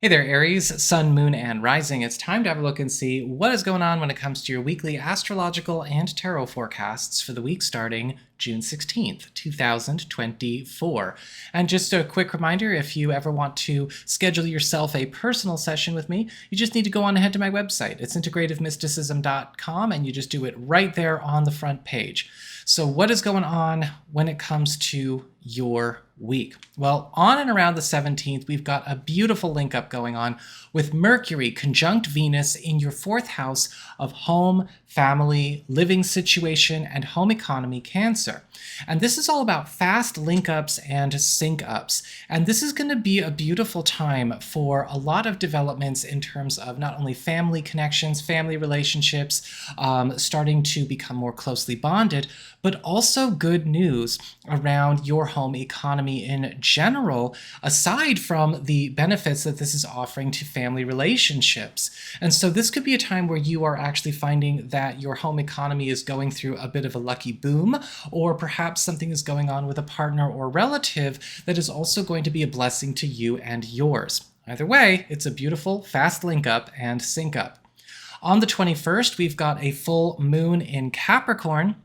Hey there, Aries, Sun, Moon, and Rising. It's time to have a look and see what is going on when it comes to your weekly astrological and tarot forecasts for the week starting June 16th, 2024. And just a quick reminder, if you ever want to schedule yourself a personal session with me, you just need to go on ahead to my website. It's integrativemysticism.com, and you just do it right there on the front page. So what is going on when it comes to your week? Well, on and around the 17th, we've got a beautiful link up going on with Mercury conjunct Venus in your fourth house of home, family, living situation, and home economy Cancer. And this is all about fast link ups and sync ups. And this is going to be a beautiful time for a lot of developments in terms of not only family connections, family relationships, starting to become more closely bonded, but also good news around your home economy in general, aside from the benefits that this is offering to family relationships. And so this could be a time where you are actually finding that your home economy is going through a bit of a lucky boom, or perhaps something is going on with a partner or relative that is also going to be a blessing to you and yours. Either way, it's a beautiful fast link up and sync up. On the 21st, we've got a full moon in Capricorn,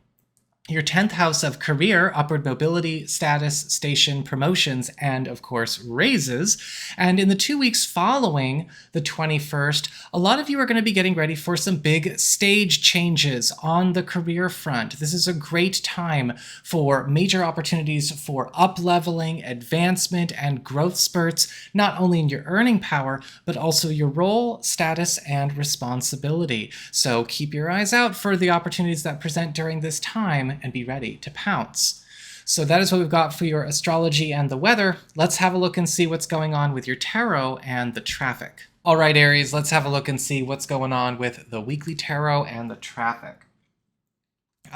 your 10th house of career, upward mobility, status, station, promotions, and of course raises. And in the 2 weeks following the 21st, a lot of you are going to be getting ready for some big stage changes on the career front. This is a great time for major opportunities for up-leveling, advancement, and growth spurts, not only in your earning power, but also your role, status, and responsibility. So keep your eyes out for the opportunities that present during this time and be ready to pounce. So that is what we've got for your astrology and the weather. Let's have a look and see what's going on with your tarot and the traffic. All right, Aries, let's have a look and see what's going on with the weekly tarot and the traffic.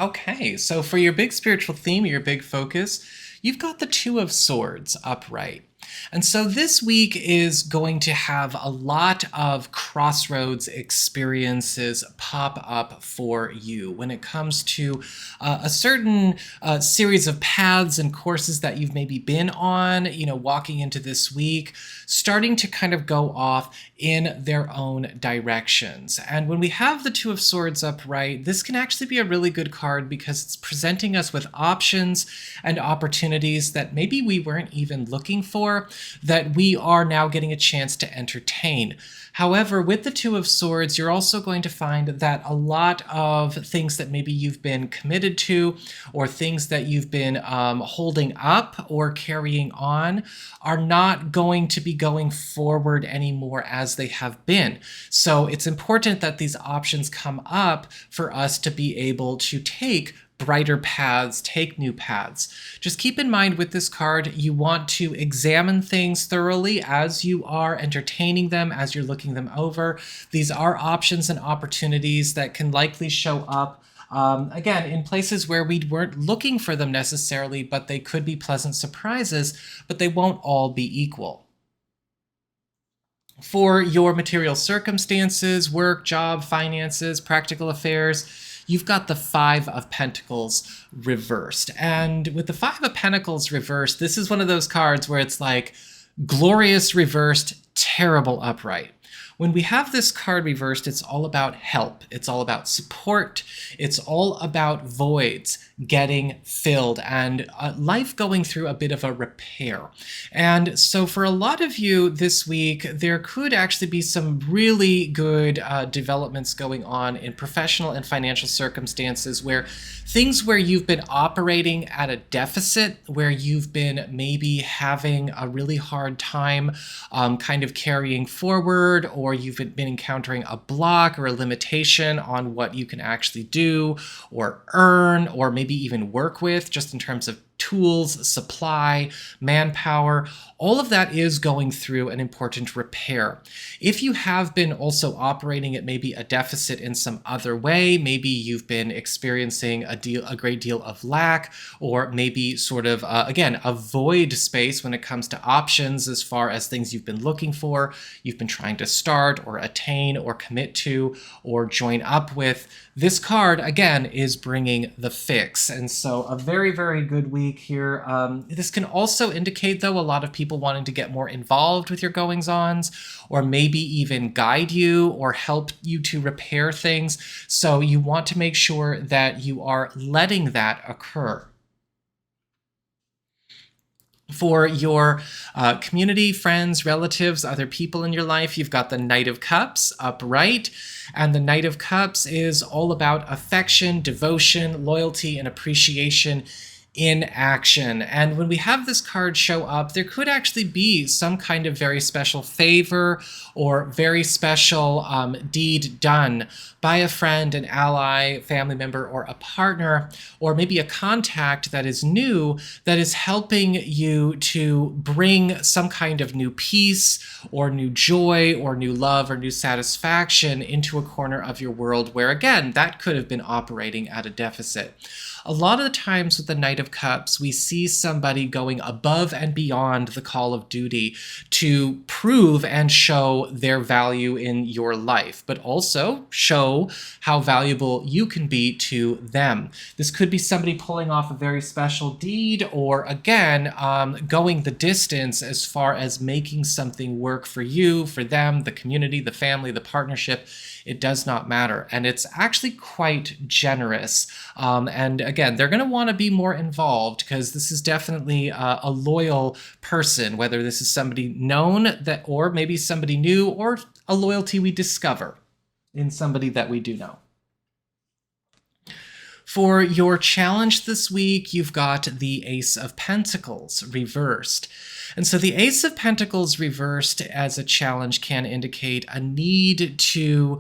Okay, so for your big spiritual theme, your big focus, you've got the Two of Swords upright. And so this week is going to have a lot of crossroads experiences pop up for you when it comes to a certain series of paths and courses that you've maybe been on, walking into this week, starting to kind of go off in their own directions. And when we have the Two of Swords upright, this can actually be a really good card because it's presenting us with options and opportunities that maybe we weren't even looking for, that we are now getting a chance to entertain. However, with the Two of Swords, you're also going to find that a lot of things that maybe you've been committed to, or things that you've been holding up or carrying on, are not going to be going forward anymore as they have been. So it's important that these options come up for us to be able to take brighter paths, take new paths. Just keep in mind with this card, you want to examine things thoroughly as you are entertaining them, as you're looking them over. These are options and opportunities that can likely show up again, in places where we weren't looking for them necessarily, but they could be pleasant surprises, but they won't all be equal. For your material circumstances, work, job, finances, practical affairs, you've got the Five of Pentacles reversed. And with the Five of Pentacles reversed, this is one of those cards where it's like glorious reversed, terrible upright. When we have this card reversed, it's all about help. It's all about support. It's all about voids getting filled and life going through a bit of a repair. And so for a lot of you this week, there could actually be some really good developments going on in professional and financial circumstances where things where you've been operating at a deficit, where you've been maybe having a really hard time kind of carrying forward, or you've been encountering a block or a limitation on what you can actually do or earn or maybe even work with, just in terms of tools, supply, manpower, all of that is going through an important repair. If you have been also operating at maybe a deficit in some other way, maybe you've been experiencing a great deal of lack, or maybe sort of, again, a void space when it comes to options as far as things you've been looking for, you've been trying to start or attain or commit to or join up with, this card, again, is bringing the fix. And so a very, very good week week here. This can also indicate, though, a lot of people wanting to get more involved with your goings-ons, or maybe even guide you or help you to repair things. So you want to make sure that you are letting that occur. For your community, friends, relatives, other people in your life, you've got the Knight of Cups upright. And the Knight of Cups is all about affection, devotion, loyalty, and appreciation in action. And when we have this card show up, there could actually be some kind of very special favor or very special deed done by a friend, an ally, family member, or a partner, or maybe a contact that is new, that is helping you to bring some kind of new peace or new joy or new love or new satisfaction into a corner of your world where, again, that could have been operating at a deficit. A lot of the times with the Knight of Cups, we see somebody going above and beyond the call of duty to prove and show their value in your life, but also show how valuable you can be to them. This could be somebody pulling off a very special deed, or again, going the distance as far as making something work for you, for them, the community, the family, the partnership. It does not matter. And it's actually quite generous. And again, they're going to want to be more involved because this is definitely a loyal person, whether this is somebody known that, or maybe somebody new, or a loyalty we discover in somebody that we do know. For your challenge this week, you've got the Ace of Pentacles reversed. And so the Ace of Pentacles reversed as a challenge can indicate a need to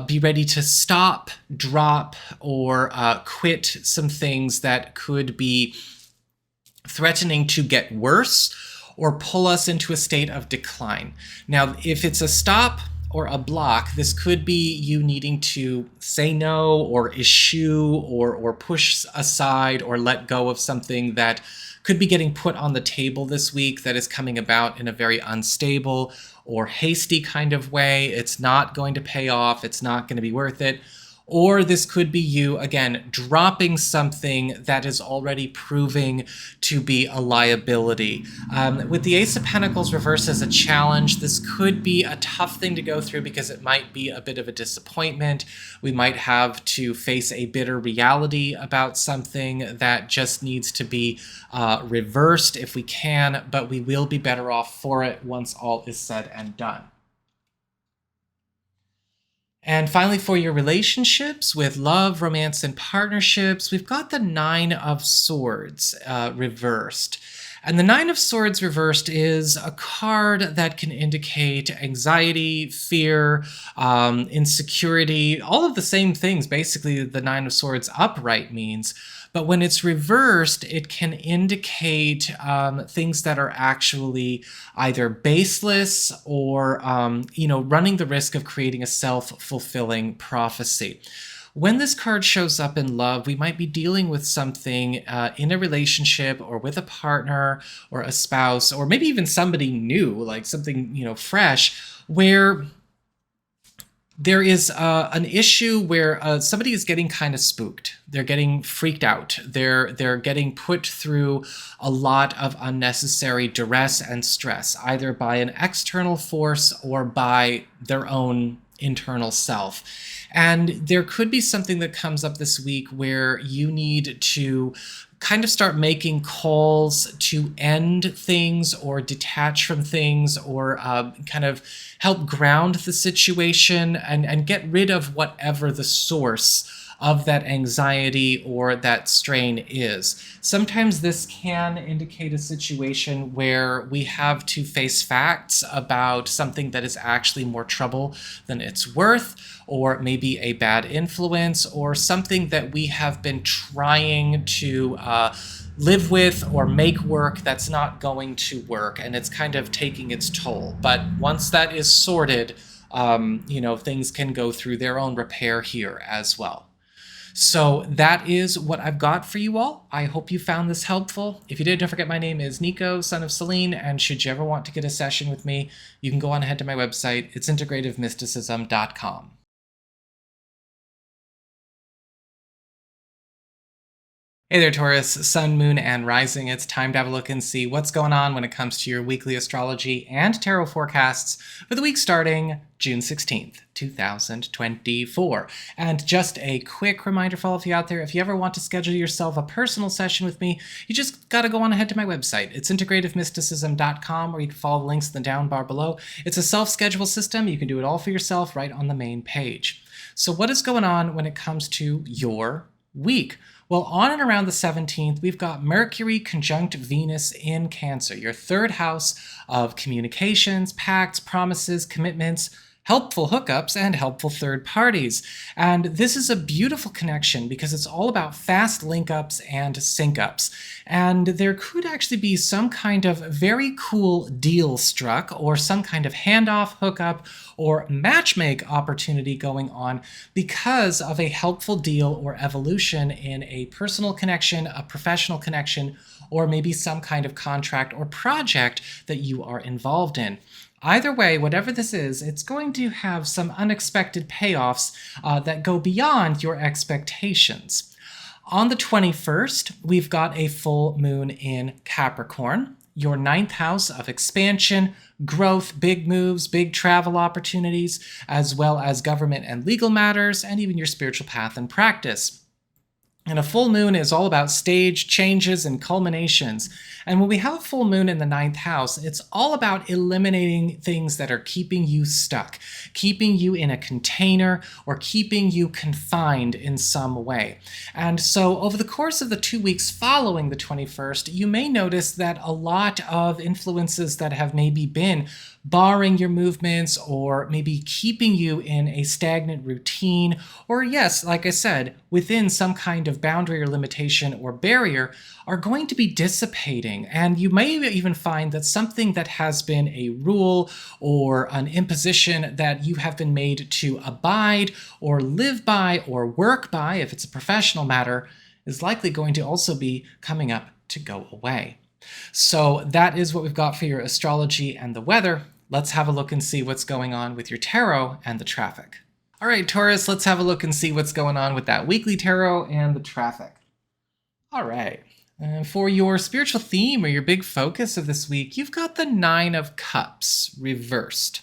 be ready to stop, drop, or quit some things that could be threatening to get worse or pull us into a state of decline. Now, if it's a stop or a block, this could be you needing to say no or eschew or push aside or let go of something that could be getting put on the table this week that is coming about in a very unstable or hasty kind of way. It's not going to pay off. It's not going to be worth it. Or this could be you, again, dropping something that is already proving to be a liability. With the Ace of Pentacles reversed as a challenge, this could be a tough thing to go through because it might be a bit of a disappointment. We might have to face a bitter reality about something that just needs to be reversed if we can, but we will be better off for it once all is said and done. And finally, for your relationships with love, romance, and partnerships, we've got the Nine of Swords reversed. And the Nine of Swords reversed is a card that can indicate anxiety, fear, insecurity, all of the same things basically the Nine of Swords upright means. But when it's reversed, it can indicate things that are actually either baseless or, running the risk of creating a self-fulfilling prophecy. When this card shows up in love, we might be dealing with something in a relationship or with a partner or a spouse, or maybe even somebody new, like something, fresh, where there is an issue where somebody is getting kind of spooked. They're getting freaked out. They're getting put through a lot of unnecessary duress and stress, either by an external force or by their own internal self. And there could be something that comes up this week where you need to kind of start making calls to end things or detach from things or kind of help ground the situation and get rid of whatever the source of that anxiety or that strain is. Sometimes this can indicate a situation where we have to face facts about something that is actually more trouble than it's worth, or maybe a bad influence, or something that we have been trying to live with or make work that's not going to work, and it's kind of taking its toll. But once that is sorted, things can go through their own repair here as well. So that is what I've got for you all. I hope you found this helpful. If you did, don't forget my name is Nico, Son of Selene, and should you ever want to get a session with me, you can go on ahead to my website. It's integrativemysticism.com. Hey there, Taurus, Sun, Moon, and Rising. It's time to have a look and see what's going on when it comes to your weekly astrology and tarot forecasts for the week starting June 16th, 2024. And just a quick reminder for all of you out there, if you ever want to schedule yourself a personal session with me, you just gotta go on ahead to my website. It's integrativemysticism.com, or you can follow the links in the down bar below. It's a self-schedule system. You can do it all for yourself right on the main page. So what is going on when it comes to your week? Well, on and around the 17th, we've got Mercury conjunct Venus in Cancer, your third house of communications, pacts, promises, commitments, helpful hookups, and helpful third parties. And this is a beautiful connection because it's all about fast link-ups and sync-ups. And there could actually be some kind of very cool deal struck, or some kind of handoff, hookup, or matchmake opportunity going on because of a helpful deal or evolution in a personal connection, a professional connection, or maybe some kind of contract or project that you are involved in. Either way, whatever this is, it's going to have some unexpected payoffs that go beyond your expectations. On the 21st, we've got a full moon in Capricorn, your ninth house of expansion, growth, big moves, big travel opportunities, as well as government and legal matters, and even your spiritual path and practice. And a full moon is all about stage changes and culminations. And when we have a full moon in the ninth house, it's all about eliminating things that are keeping you stuck, keeping you in a container, or keeping you confined in some way. And so over the course of the 2 weeks following the 21st, you may notice that a lot of influences that have maybe been barring your movements, or maybe keeping you in a stagnant routine, or yes, like I said, within some kind of boundary or limitation or barrier, are going to be dissipating. And you may even find that something that has been a rule or an imposition that you have been made to abide or live by or work by, if it's a professional matter, is likely going to also be coming up to go away. So that is what we've got for your astrology and the weather. Let's have a look and see what's going on with your tarot and the traffic. All right, Taurus, let's have a look and see what's going on with that weekly tarot and the traffic. All right. For your spiritual theme or your big focus of this week, you've got the Nine of Cups reversed.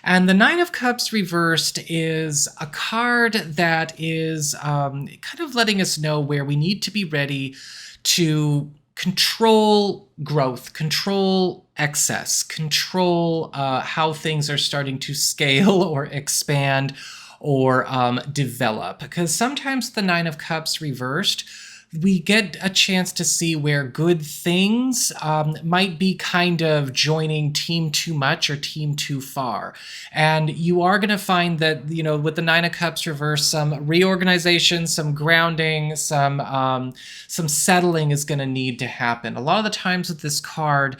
And the Nine of Cups reversed is a card that is kind of letting us know where we need to be ready to control growth, control excess, control how things are starting to scale or expand or develop. Because sometimes the Nine of Cups reversed, we get a chance to see where good things might be kind of joining team too much or team too far. And you are going to find that, you know, with the Nine of Cups reverse, some reorganization, some grounding, some settling is going to need to happen. A lot of the times with this card,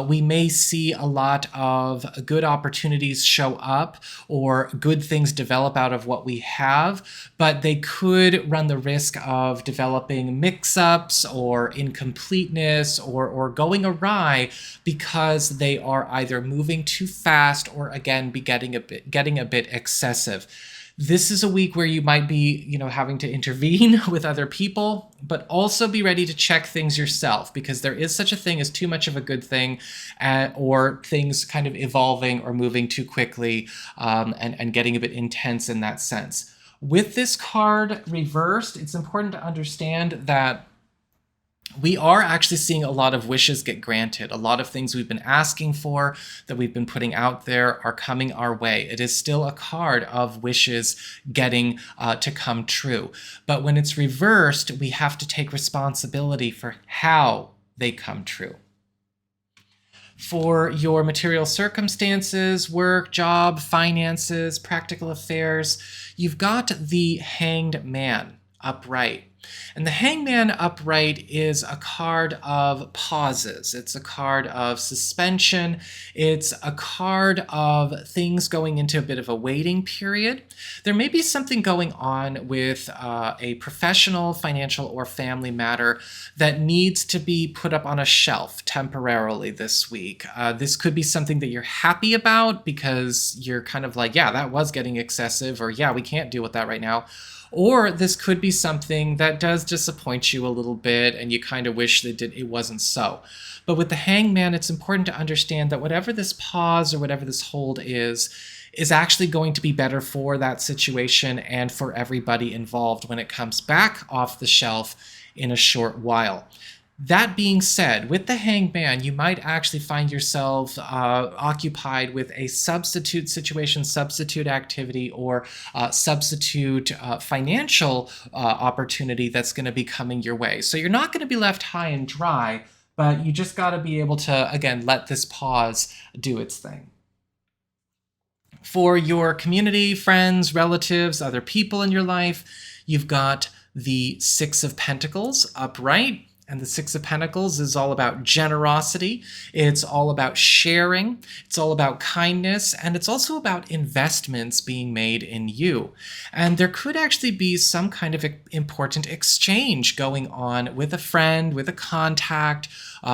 we may see a lot of good opportunities show up or good things develop out of what we have, but they could run the risk of developing mix-ups or incompleteness or going awry because they are either moving too fast or again be getting a bit excessive. This is a week where you might be, you know, having to intervene with other people, but also be ready to check things yourself, because there is such a thing as too much of a good thing, or things kind of evolving or moving too quickly and getting a bit intense in that sense. With this card reversed, it's important to understand that we are actually seeing a lot of wishes get granted. A lot of things we've been asking for, that we've been putting out there, are coming our way. It is still a card of wishes getting to come true. But when it's reversed, we have to take responsibility for how they come true. For your material circumstances, work, job, finances, practical affairs, you've got the Hanged Man upright. And the Hangman upright is a card of pauses. It's a card of suspension. It's a card of things going into a bit of a waiting period. There may be something going on with a professional, financial, or family matter that needs to be put up on a shelf temporarily this week. This could be something that you're happy about because you're kind of like, yeah, that was getting excessive, or yeah, we can't deal with that right now. Or this could be something that does disappoint you a little bit and you kind of wish that it wasn't so. But with the Hangman, it's important to understand that whatever this pause or whatever this hold is actually going to be better for that situation and for everybody involved when it comes back off the shelf in a short while. That being said, with the Hangman, you might actually find yourself occupied with a substitute situation, substitute activity, or substitute financial opportunity that's going to be coming your way. So you're not going to be left high and dry, but you just got to be able to, again, let this pause do its thing. For your community, friends, relatives, other people in your life, you've got the Six of Pentacles upright. And the Six of Pentacles is all about generosity. It's all about sharing. It's all about kindness. And it's also about investments being made in you. And there could actually be some kind of important exchange going on with a friend, with a contact,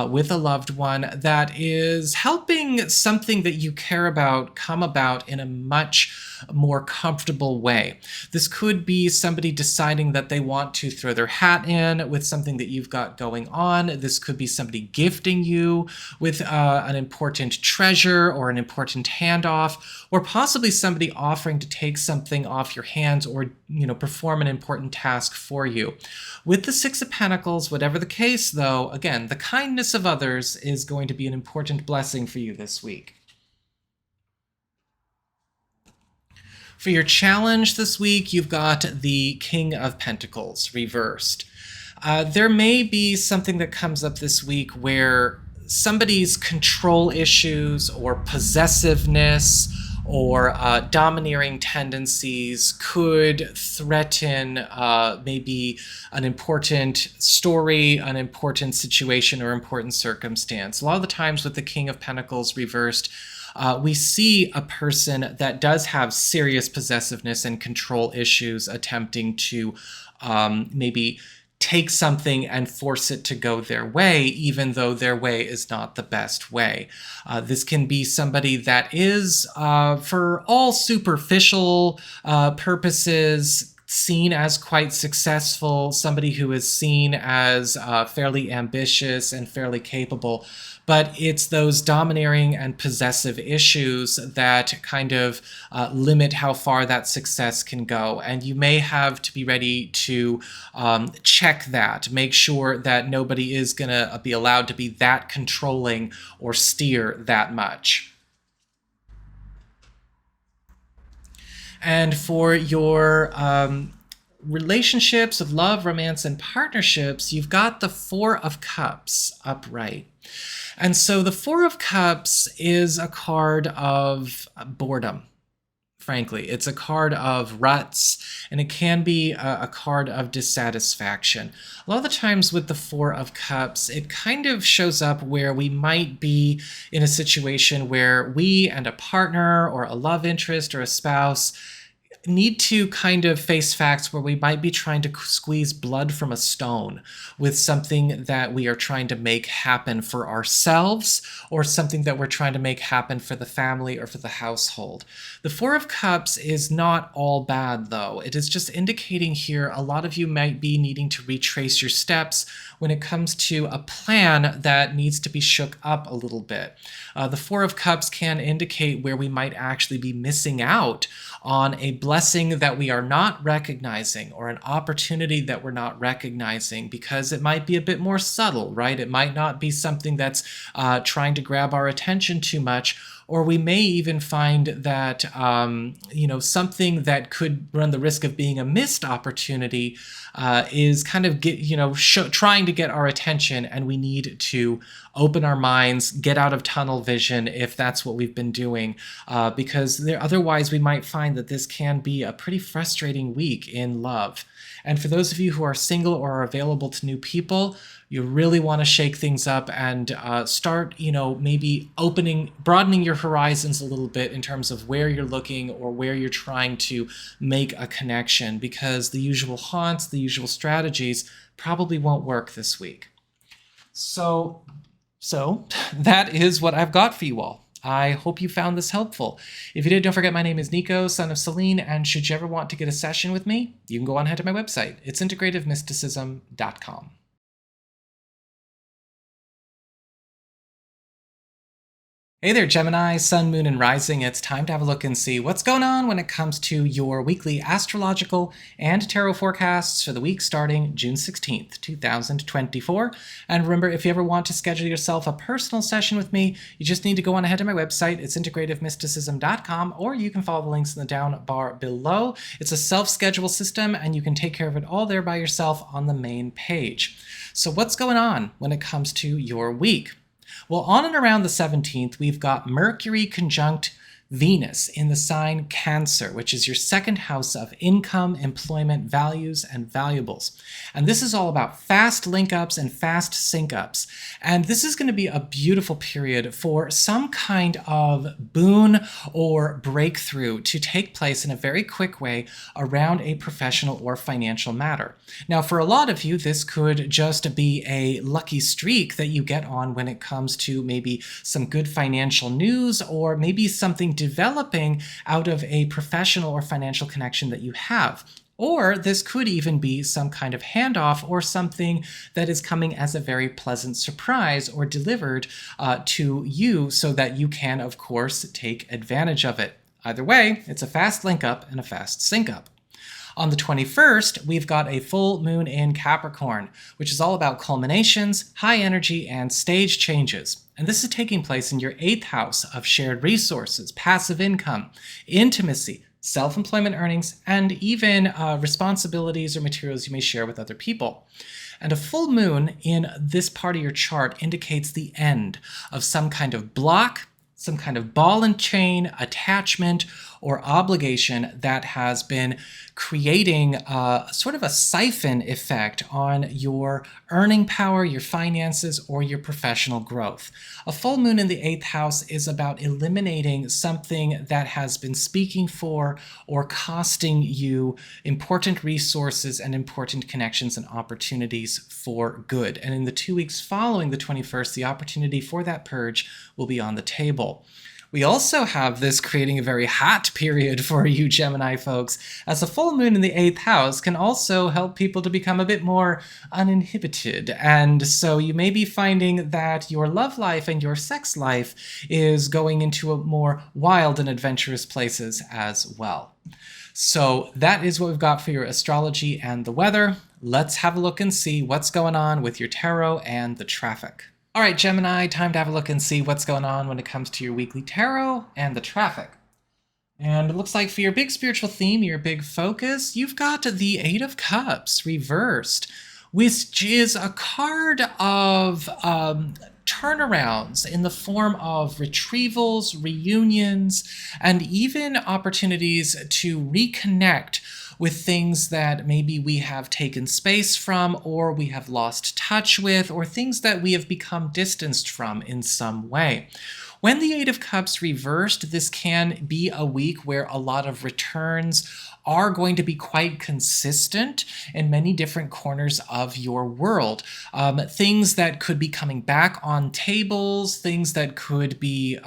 with a loved one that is helping something that you care about come about in a much more comfortable way. This could be somebody deciding that they want to throw their hat in with something that you've got going on. This could be somebody gifting you with an important treasure or an important handoff, or possibly somebody offering to take something off your hands or, perform an important task for you. With the Six of Pentacles, whatever the case though, again, the kindness of others is going to be an important blessing for you this week. For your challenge this week, you've got the King of Pentacles reversed. There may be something that comes up this week where somebody's control issues or possessiveness or domineering tendencies could threaten maybe an important story, an important situation, or important circumstance. A lot of the times with the King of Pentacles reversed, we see a person that does have serious possessiveness and control issues attempting to maybe take something and force it to go their way, even though their way is not the best way. This can be somebody that is, for all superficial purposes, seen as quite successful, somebody who is seen as fairly ambitious and fairly capable. But it's those domineering and possessive issues that kind of limit how far that success can go. And you may have to be ready to check that, make sure that nobody is going to be allowed to be that controlling or steer that much. And for your relationships of love, romance, and partnerships, you've got the Four of Cups upright. And so the Four of Cups is a card of boredom, frankly. It's a card of ruts, and it can be a card of dissatisfaction. A lot of the times with the Four of Cups, it kind of shows up where we might be in a situation where we and a partner or a love interest or a spouse need to kind of face facts where we might be trying to squeeze blood from a stone with something that we are trying to make happen for ourselves or something that we're trying to make happen for the family or for the household. The Four of Cups is not all bad, though. It is just indicating here a lot of you might be needing to retrace your steps when it comes to a plan that needs to be shook up a little bit. The Four of Cups can indicate where we might actually be missing out on a blessing that we are not recognizing or an opportunity that we're not recognizing because it might be a bit more subtle, right? It might not be something that's trying to grab our attention too much, or we may even find that, something that could run the risk of being a missed opportunity is kind of trying to get our attention, and we need to open our minds, get out of tunnel vision if that's what we've been doing, because otherwise we might find that this can be a pretty frustrating week in love. And for those of you who are single or are available to new people, you really want to shake things up and start, maybe broadening your horizons a little bit in terms of where you're looking or where you're trying to make a connection, because the usual haunts, the usual strategies probably won't work this week. So that is what I've got for you all. I hope you found this helpful. If you did, don't forget my name is Nico, Son of Selene, and should you ever want to get a session with me, you can go on ahead to my website. It's integrativemysticism.com. Hey there, Gemini, Sun, Moon, and Rising. It's time to have a look and see what's going on when it comes to your weekly astrological and tarot forecasts for the week starting June 16th, 2024. And remember, if you ever want to schedule yourself a personal session with me, you just need to go on ahead to my website. It's integrativemysticism.com, or you can follow the links in the down bar below. It's a self-schedule system, and you can take care of it all there by yourself on the main page. So what's going on when it comes to your week? Well, on and around the 17th, we've got Mercury conjunct Venus in the sign Cancer, which is your second house of income, employment, values, and valuables. And this is all about fast link-ups and fast sync-ups. And this is going to be a beautiful period for some kind of boon or breakthrough to take place in a very quick way around a professional or financial matter. Now, for a lot of you, this could just be a lucky streak that you get on when it comes to maybe some good financial news, or maybe something developing out of a professional or financial connection that you have. Or this could even be some kind of handoff or something that is coming as a very pleasant surprise or delivered to you so that you can, of course, take advantage of it. Either way, it's a fast link up and a fast sync up. On the 21st, we've got a full moon in Capricorn, which is all about culminations, high energy, and stage changes. And this is taking place in your 8th house of shared resources, passive income, intimacy, self-employment earnings, and even responsibilities or materials you may share with other people. And a full moon in this part of your chart indicates the end of some kind of block, some kind of ball and chain attachment or obligation that has been creating sort of a siphon effect on your earning power, your finances, or your professional growth. A full moon in the 8th house is about eliminating something that has been speaking for or costing you important resources and important connections and opportunities for good. And in the 2 weeks following the 21st, the opportunity for that purge will be on the table. We also have this creating a very hot period for you Gemini folks, as a full moon in the 8th house can also help people to become a bit more uninhibited. And so you may be finding that your love life and your sex life is going into a more wild and adventurous places as well. So that is what we've got for your astrology and the weather. Let's have a look and see what's going on with your tarot and the traffic. All right, Gemini, time to have a look and see what's going on when it comes to your weekly tarot and the traffic. And it looks like for your big spiritual theme, your big focus, you've got the 8 of Cups reversed, which is a card of turnarounds in the form of retrievals, reunions, and even opportunities to reconnect with things that maybe we have taken space from, or we have lost touch with, or things that we have become distanced from in some way. When the 8 of Cups reversed, this can be a week where a lot of returns are going to be quite consistent in many different corners of your world. Things that could be coming back on tables, things that could be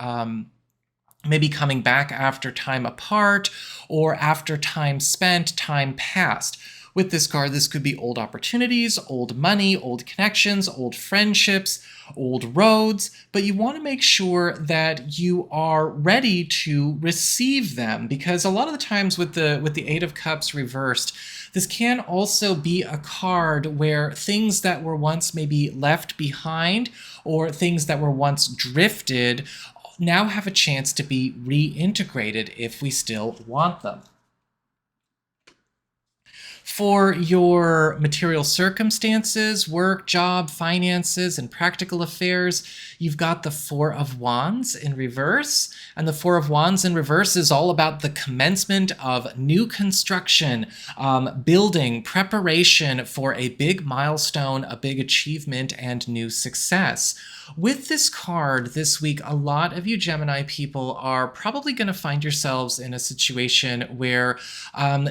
maybe coming back after time apart or after time spent, time past. With this card, this could be old opportunities, old money, old connections, old friendships, old roads, but you want to make sure that you are ready to receive them, because a lot of the times with the 8 of Cups reversed, this can also be a card where things that were once maybe left behind or things that were once drifted now have a chance to be reintegrated if we still want them. For your material circumstances, work, job, finances, and practical affairs, you've got the 4 of Wands in reverse. And the 4 of Wands in reverse is all about the commencement of new construction, building, preparation for a big milestone, a big achievement, and new success. With this card this week, a lot of you Gemini people are probably going to find yourselves in a situation where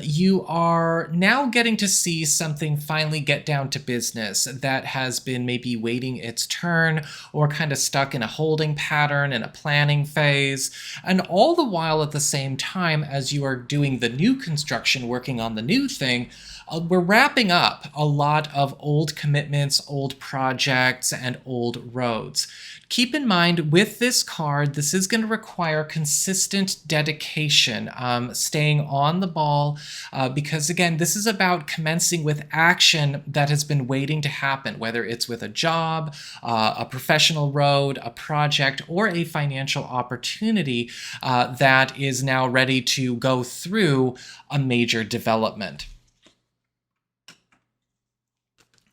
you are now now getting to see something finally get down to business that has been maybe waiting its turn or kind of stuck in a holding pattern in a planning phase. And all the while at the same time as you are doing the new construction, working on the new thing, we're wrapping up a lot of old commitments, old projects, and old roads. Keep in mind, with this card, this is going to require consistent dedication, staying on the ball, because again, this is about commencing with action that has been waiting to happen, whether it's with a job, a professional road, a project, or a financial opportunity that is now ready to go through a major development.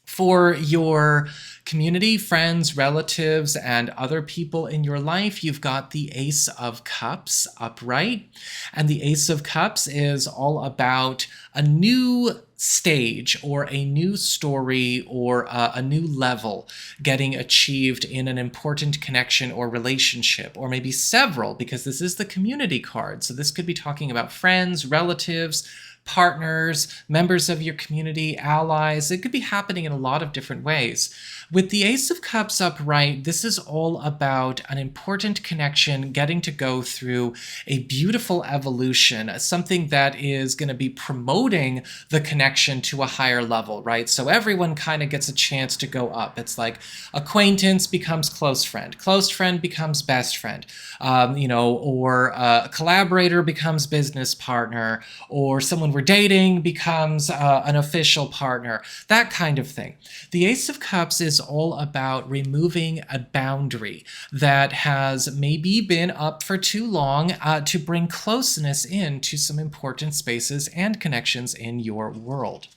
For your community, friends, relatives, and other people in your life, you've got the Ace of Cups upright. And the Ace of Cups is all about a new stage or a new story or a new level getting achieved in an important connection or relationship, or maybe several, because this is the community card. So this could be talking about friends, relatives, partners, members of your community, allies. It could be happening in a lot of different ways. With the Ace of Cups upright, this is all about an important connection getting to go through a beautiful evolution, something that is going to be promoting the connection to a higher level, right? So everyone kind of gets a chance to go up. It's like acquaintance becomes close friend becomes best friend, or a collaborator becomes business partner, or someone we're dating becomes an official partner, that kind of thing. The Ace of Cups is all about removing a boundary that has maybe been up for too long to bring closeness into some important spaces and connections in your world.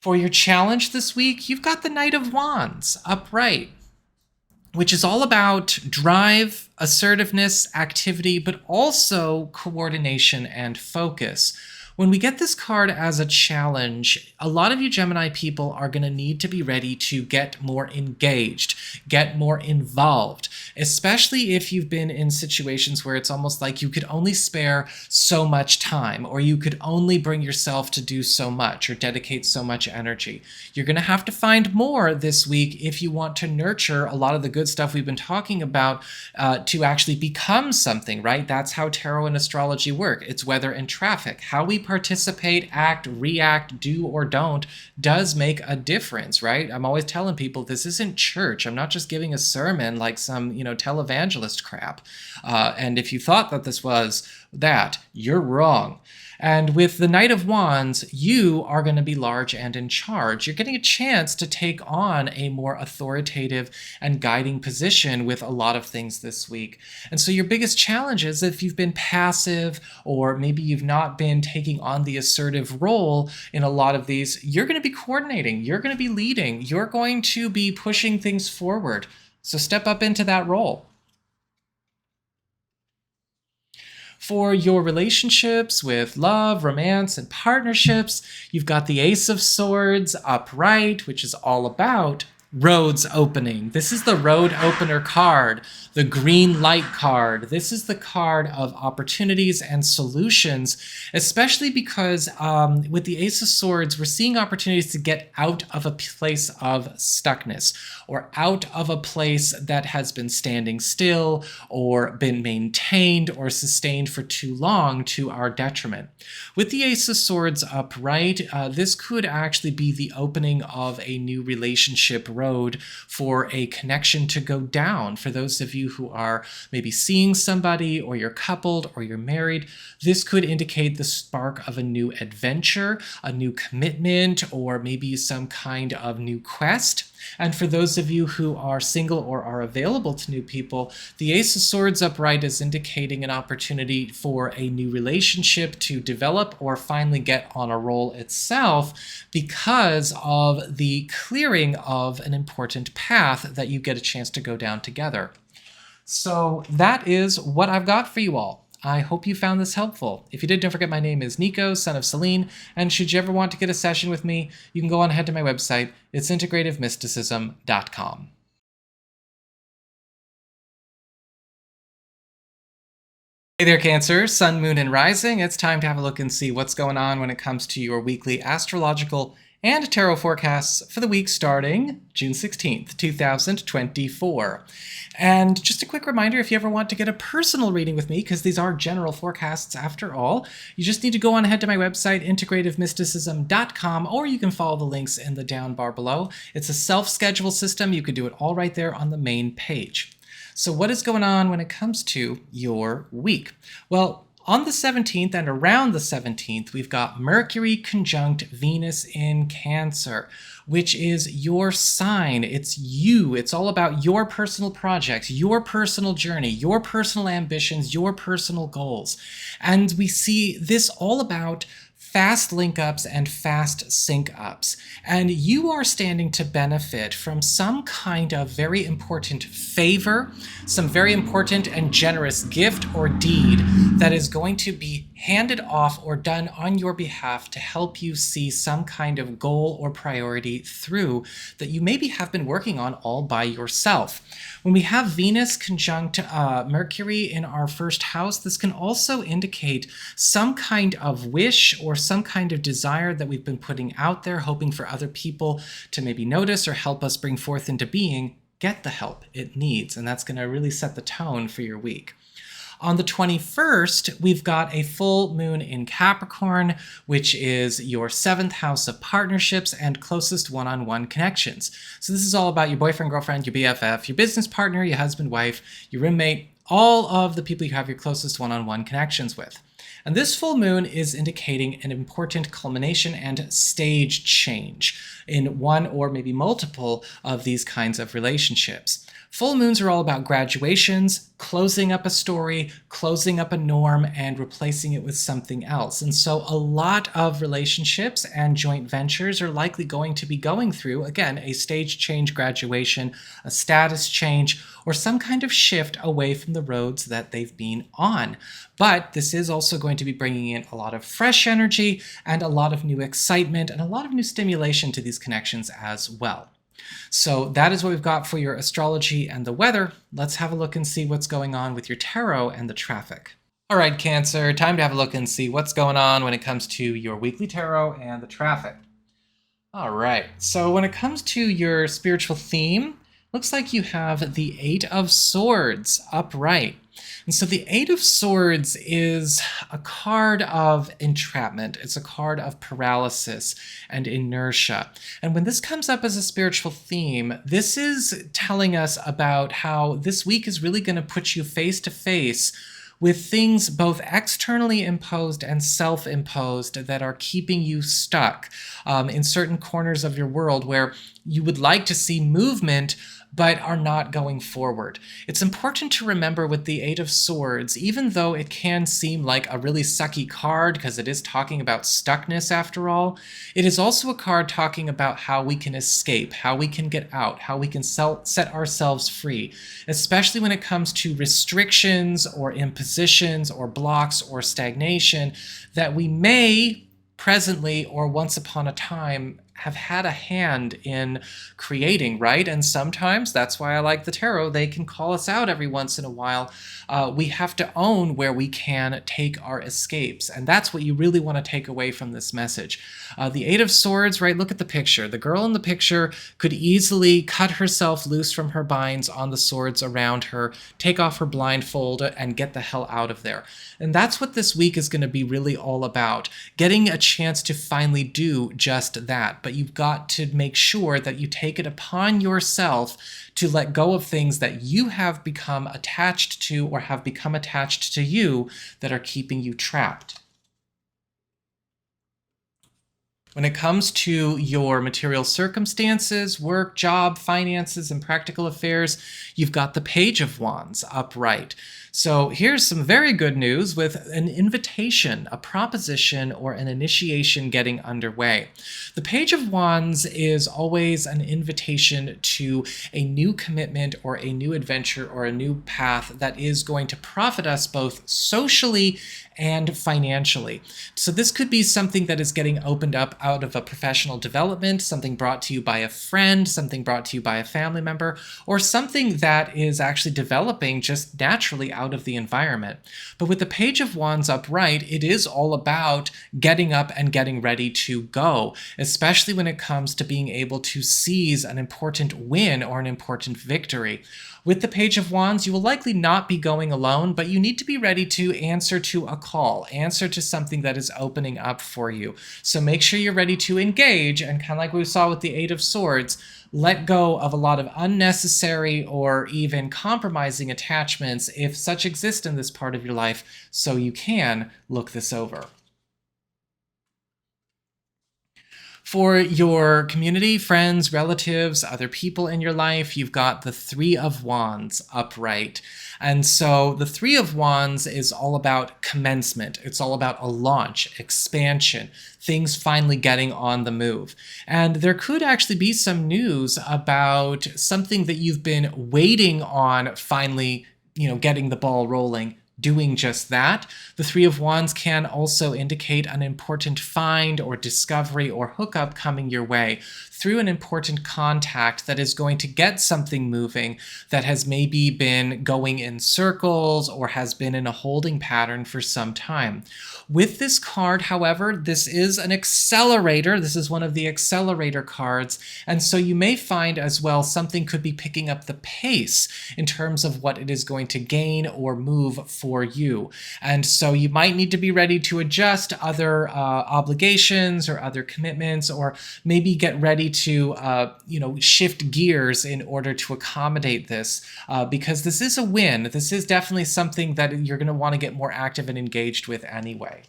For your challenge this week, you've got the Knight of Wands upright, which is all about drive, assertiveness, activity, but also coordination and focus. When we get this card as a challenge, a lot of you Gemini people are going to need to be ready to get more engaged, get more involved, especially if you've been in situations where it's almost like you could only spare so much time, or you could only bring yourself to do so much or dedicate so much energy. You're going to have to find more this week if you want to nurture a lot of the good stuff we've been talking about to actually become something, right? That's how tarot and astrology work. It's weather and traffic. How we participate, act, react, do or don't does make a difference, right? I'm always telling people this isn't church. I'm not just giving a sermon like some, televangelist crap. And if you thought that this was that, you're wrong. And with the Knight of Wands, you are going to be large and in charge. You're getting a chance to take on a more authoritative and guiding position with a lot of things this week. And so your biggest challenge is if you've been passive, or maybe you've not been taking on the assertive role in a lot of these, you're going to be coordinating, you're going to be leading, you're going to be pushing things forward. So step up into that role. For your relationships with love, romance, and partnerships, you've got the Ace of Swords upright, which is all about roads opening. This is the road opener card, the green light card. This is the card of opportunities and solutions, especially because with the Ace of Swords, we're seeing opportunities to get out of a place of stuckness, or out of a place that has been standing still or been maintained or sustained for too long to our detriment. With the Ace of Swords upright, this could actually be the opening of a new relationship road for a connection to go down. For those of you who are maybe seeing somebody, or you're coupled, or you're married, this could indicate the spark of a new adventure, a new commitment, or maybe some kind of new quest. And for those of you who are single or are available to new people, the Ace of Swords upright is indicating an opportunity for a new relationship to develop or finally get on a roll itself because of the clearing of an important path that you get a chance to go down together. So that is what I've got for you all. I hope you found this helpful. If you did, don't forget my name is Nico, Son of Selene, and should you ever want to get a session with me, you can go on ahead to my website. It's integrativemysticism.com. Hey there, Cancer, Sun, Moon, and Rising. It's time to have a look and see what's going on when it comes to your weekly astrological and tarot forecasts for the week starting June 16th, 2024. And just a quick reminder, if you ever want to get a personal reading with me, because these are general forecasts after all, you just need to go on ahead to my website, integrativemysticism.com, or you can follow the links in the down bar below. It's a self-schedule system. You can do it all right there on the main page. So what is going on when it comes to your week? Well, on the 17th and around the 17th, we've got Mercury conjunct Venus in Cancer, which is your sign. It's you. It's all about your personal projects, your personal journey, your personal ambitions, your personal goals. And we see this all about fast link-ups and fast sync-ups. And you are standing to benefit from some kind of very important favor, some very important and generous gift or deed that is going to be handed off or done on your behalf to help you see some kind of goal or priority through that you maybe have been working on all by yourself. When we have Venus conjunct Mercury in our first house, this can also indicate some kind of wish or some kind of desire that we've been putting out there, hoping for other people to maybe notice or help us bring forth into being. Get the help it needs, and that's going to really set the tone for your week. On the 21st, we've got a full moon in Capricorn, which is your 7th house of partnerships and closest one-on-one connections. So this is all about your boyfriend, girlfriend, your BFF, your business partner, your husband, wife, your roommate, all of the people you have your closest one-on-one connections with. And this full moon is indicating an important culmination and stage change in one or maybe multiple of these kinds of relationships. Full moons are all about graduations, closing up a story, closing up a norm, and replacing it with something else. And so a lot of relationships and joint ventures are likely going to be going through, again, a stage change, graduation, a status change, or some kind of shift away from the roads that they've been on. But this is also going to be bringing in a lot of fresh energy and a lot of new excitement and a lot of new stimulation to these connections as well. So that is what we've got for your astrology and the weather. Let's have a look and see what's going on with your tarot and the traffic. All right, Cancer, time to have a look and see what's going on when it comes to your weekly tarot and the traffic. All right, so when it comes to your spiritual theme, looks like you have the Eight of Swords upright. And so the Eight of Swords is a card of entrapment. It's a card of paralysis and inertia. And when this comes up as a spiritual theme, this is telling us about how this week is really going to put you face to face with things both externally imposed and self-imposed that are keeping you stuck in certain corners of your world where you would like to see movement but are not going forward. It's important to remember with the Eight of Swords, even though it can seem like a really sucky card because it is talking about stuckness after all, it is also a card talking about how we can escape, how we can get out, how we can set ourselves free, especially when it comes to restrictions or impositions or blocks or stagnation that we may presently or once upon a time have had a hand in creating, right? And sometimes, that's why I like the tarot, they can call us out every once in a while. We have to own where we can take our escapes. And that's what you really want to take away from this message. The Eight of Swords, right? Look at the picture. The girl in the picture could easily cut herself loose from her binds on the swords around her, take off her blindfold, and get the hell out of there. And that's what this week is going to be really all about. Getting a chance to finally do just that. But you've got to make sure that you take it upon yourself to let go of things that you have become attached to or have become attached to you that are keeping you trapped. When it comes to your material circumstances, work, job, finances, and practical affairs, you've got the Page of Wands upright. So here's some very good news with an invitation, a proposition, or an initiation getting underway. The Page of Wands is always an invitation to a new commitment or a new adventure or a new path that is going to profit us both socially and financially. So this could be something that is getting opened up out of a professional development, something brought to you by a friend, something brought to you by a family member, or something that is actually developing just naturally out of the environment. But with the Page of Wands upright, it is all about getting up and getting ready to go, especially when it comes to being able to seize an important win or an important victory. With the Page of Wands, you will likely not be going alone, but you need to be ready to answer to a call, answer to something that is opening up for you. So make sure you're ready to engage, and kind of like we saw with the Eight of Swords, let go of a lot of unnecessary or even compromising attachments if such exist in this part of your life, so you can look this over. For your community, friends, relatives, other people in your life, you've got the Three of Wands upright. And so the Three of Wands is all about commencement. It's all about a launch, expansion, things finally getting on the move. And there could actually be some news about something that you've been waiting on finally, getting the ball rolling, doing just that. The Three of Wands can also indicate an important find or discovery or hookup coming your way through an important contact that is going to get something moving that has maybe been going in circles or has been in a holding pattern for some time. With this card, however, this is an accelerator. This is one of the accelerator cards. And so you may find as well something could be picking up the pace in terms of what it is going to gain or move for you. And so you might need to be ready to adjust other obligations or other commitments, or maybe get ready to shift gears in order to accommodate this, because this is a win. This is definitely something that you're going to want to get more active and engaged with anyway.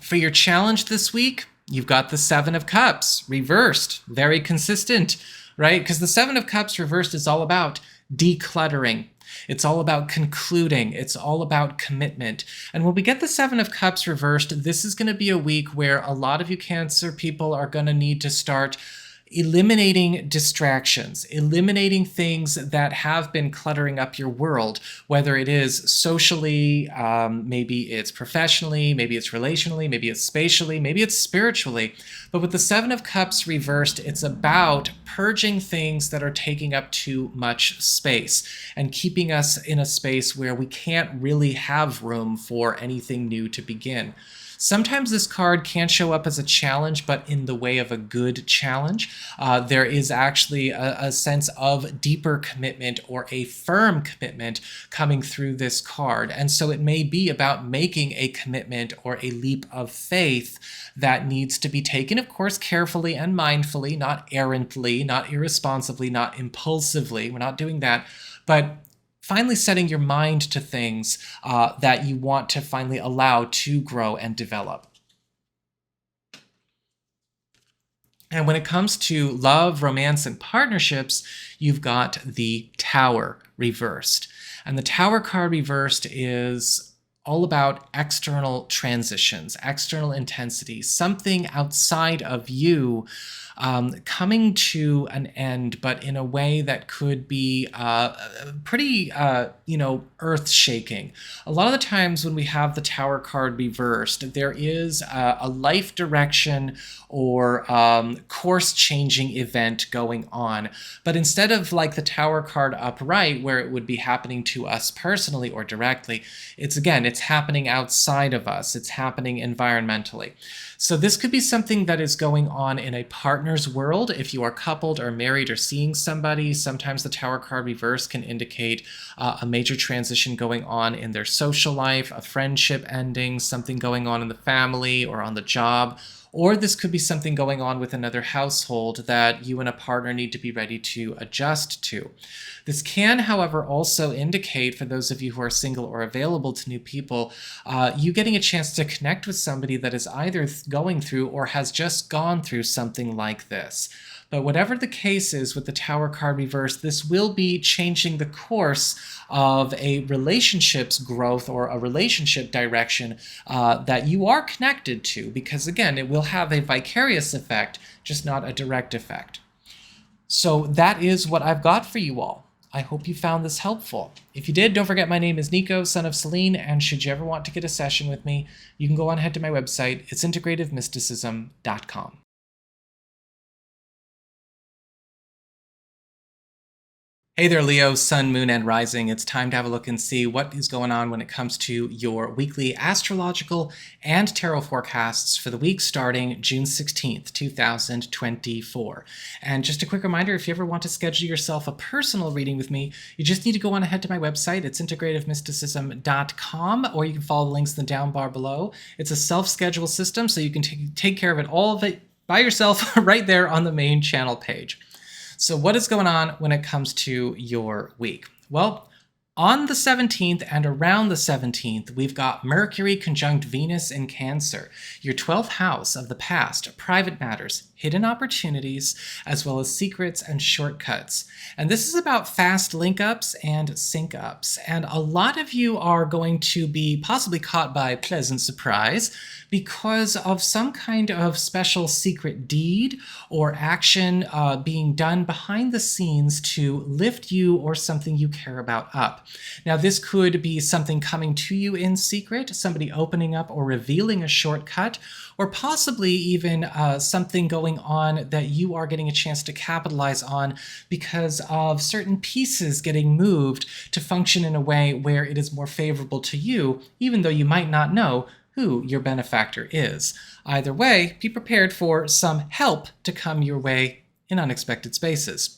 For your challenge this week, you've got the Seven of Cups reversed, very consistent, right? Because the Seven of Cups reversed is all about decluttering. It's all about concluding. It's all about commitment. And when we get the Seven of Cups reversed, this is going to be a week where a lot of you Cancer people are going to need to start eliminating distractions, eliminating things that have been cluttering up your world, whether it is socially, maybe it's professionally, maybe it's relationally, maybe it's spatially, maybe it's spiritually. But with the Seven of Cups reversed, it's about purging things that are taking up too much space and keeping us in a space where we can't really have room for anything new to begin. Sometimes this card can show up as a challenge, but in the way of a good challenge. There is actually a sense of deeper commitment or a firm commitment coming through this card. And so it may be about making a commitment or a leap of faith that needs to be taken, of course, carefully and mindfully, not errantly, not irresponsibly, not impulsively. We're not doing that. But finally setting your mind to things that you want to finally allow to grow and develop. And when it comes to love, romance, and partnerships, you've got the Tower reversed. And the Tower card reversed is all about external transitions, external intensity, something outside of you coming to an end, but in a way that could be pretty, earth-shaking. A lot of the times when we have the Tower card reversed, there is a life direction or course-changing event going on. But instead of like the Tower card upright, where it would be happening to us personally or directly, it's happening outside of us. It's happening environmentally. So this could be something that is going on in a partner's world. If you are coupled or married or seeing somebody, sometimes the Tower card reverse can indicate a major transition going on in their social life, a friendship ending, something going on in the family or on the job. Or this could be something going on with another household that you and a partner need to be ready to adjust to. This can, however, also indicate, for those of you who are single or available to new people, you getting a chance to connect with somebody that is either going through or has just gone through something like this. But whatever the case is with the Tower card reverse, this will be changing the course of a relationship's growth or a relationship direction that you are connected to, because again, it will have a vicarious effect, just not a direct effect. So that is what I've got for you all. I hope you found this helpful. If you did, don't forget my name is Nico, Son of Selene, and should you ever want to get a session with me, you can go on ahead to my website. It's integrativemysticism.com. Hey there, Leo, Sun, Moon, and Rising. It's time to have a look and see what is going on when it comes to your weekly astrological and tarot forecasts for the week starting June 16th, 2024. And just a quick reminder, if you ever want to schedule yourself a personal reading with me, you just need to go on ahead to my website. It's integrativemysticism.com, or you can follow the links in the down bar below. It's a self-schedule system, so you can take care of all of it by yourself right there on the main channel page. So what is going on when it comes to your week? Well, on the 17th and around the 17th, we've got Mercury conjunct Venus in Cancer, your 12th house of the past, private matters, hidden opportunities, as well as secrets and shortcuts. And this is about fast link-ups and sync-ups. And a lot of you are going to be possibly caught by pleasant surprise because of some kind of special secret deed or action being done behind the scenes to lift you or something you care about up. Now, this could be something coming to you in secret, somebody opening up or revealing a shortcut, or possibly even something going on that you are getting a chance to capitalize on because of certain pieces getting moved to function in a way where it is more favorable to you, even though you might not know who your benefactor is. Either way, be prepared for some help to come your way in unexpected spaces.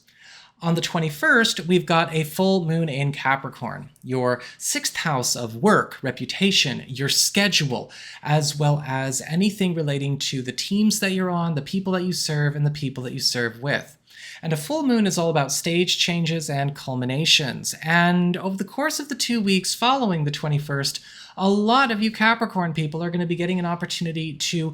On the 21st, we've got a full moon in Capricorn, your 6th house of work, reputation, your schedule, as well as anything relating to the teams that you're on, the people that you serve, and the people that you serve with. And a full moon is all about stage changes and culminations. And over the course of the 2 weeks following the 21st, a lot of you Capricorn people are going to be getting an opportunity to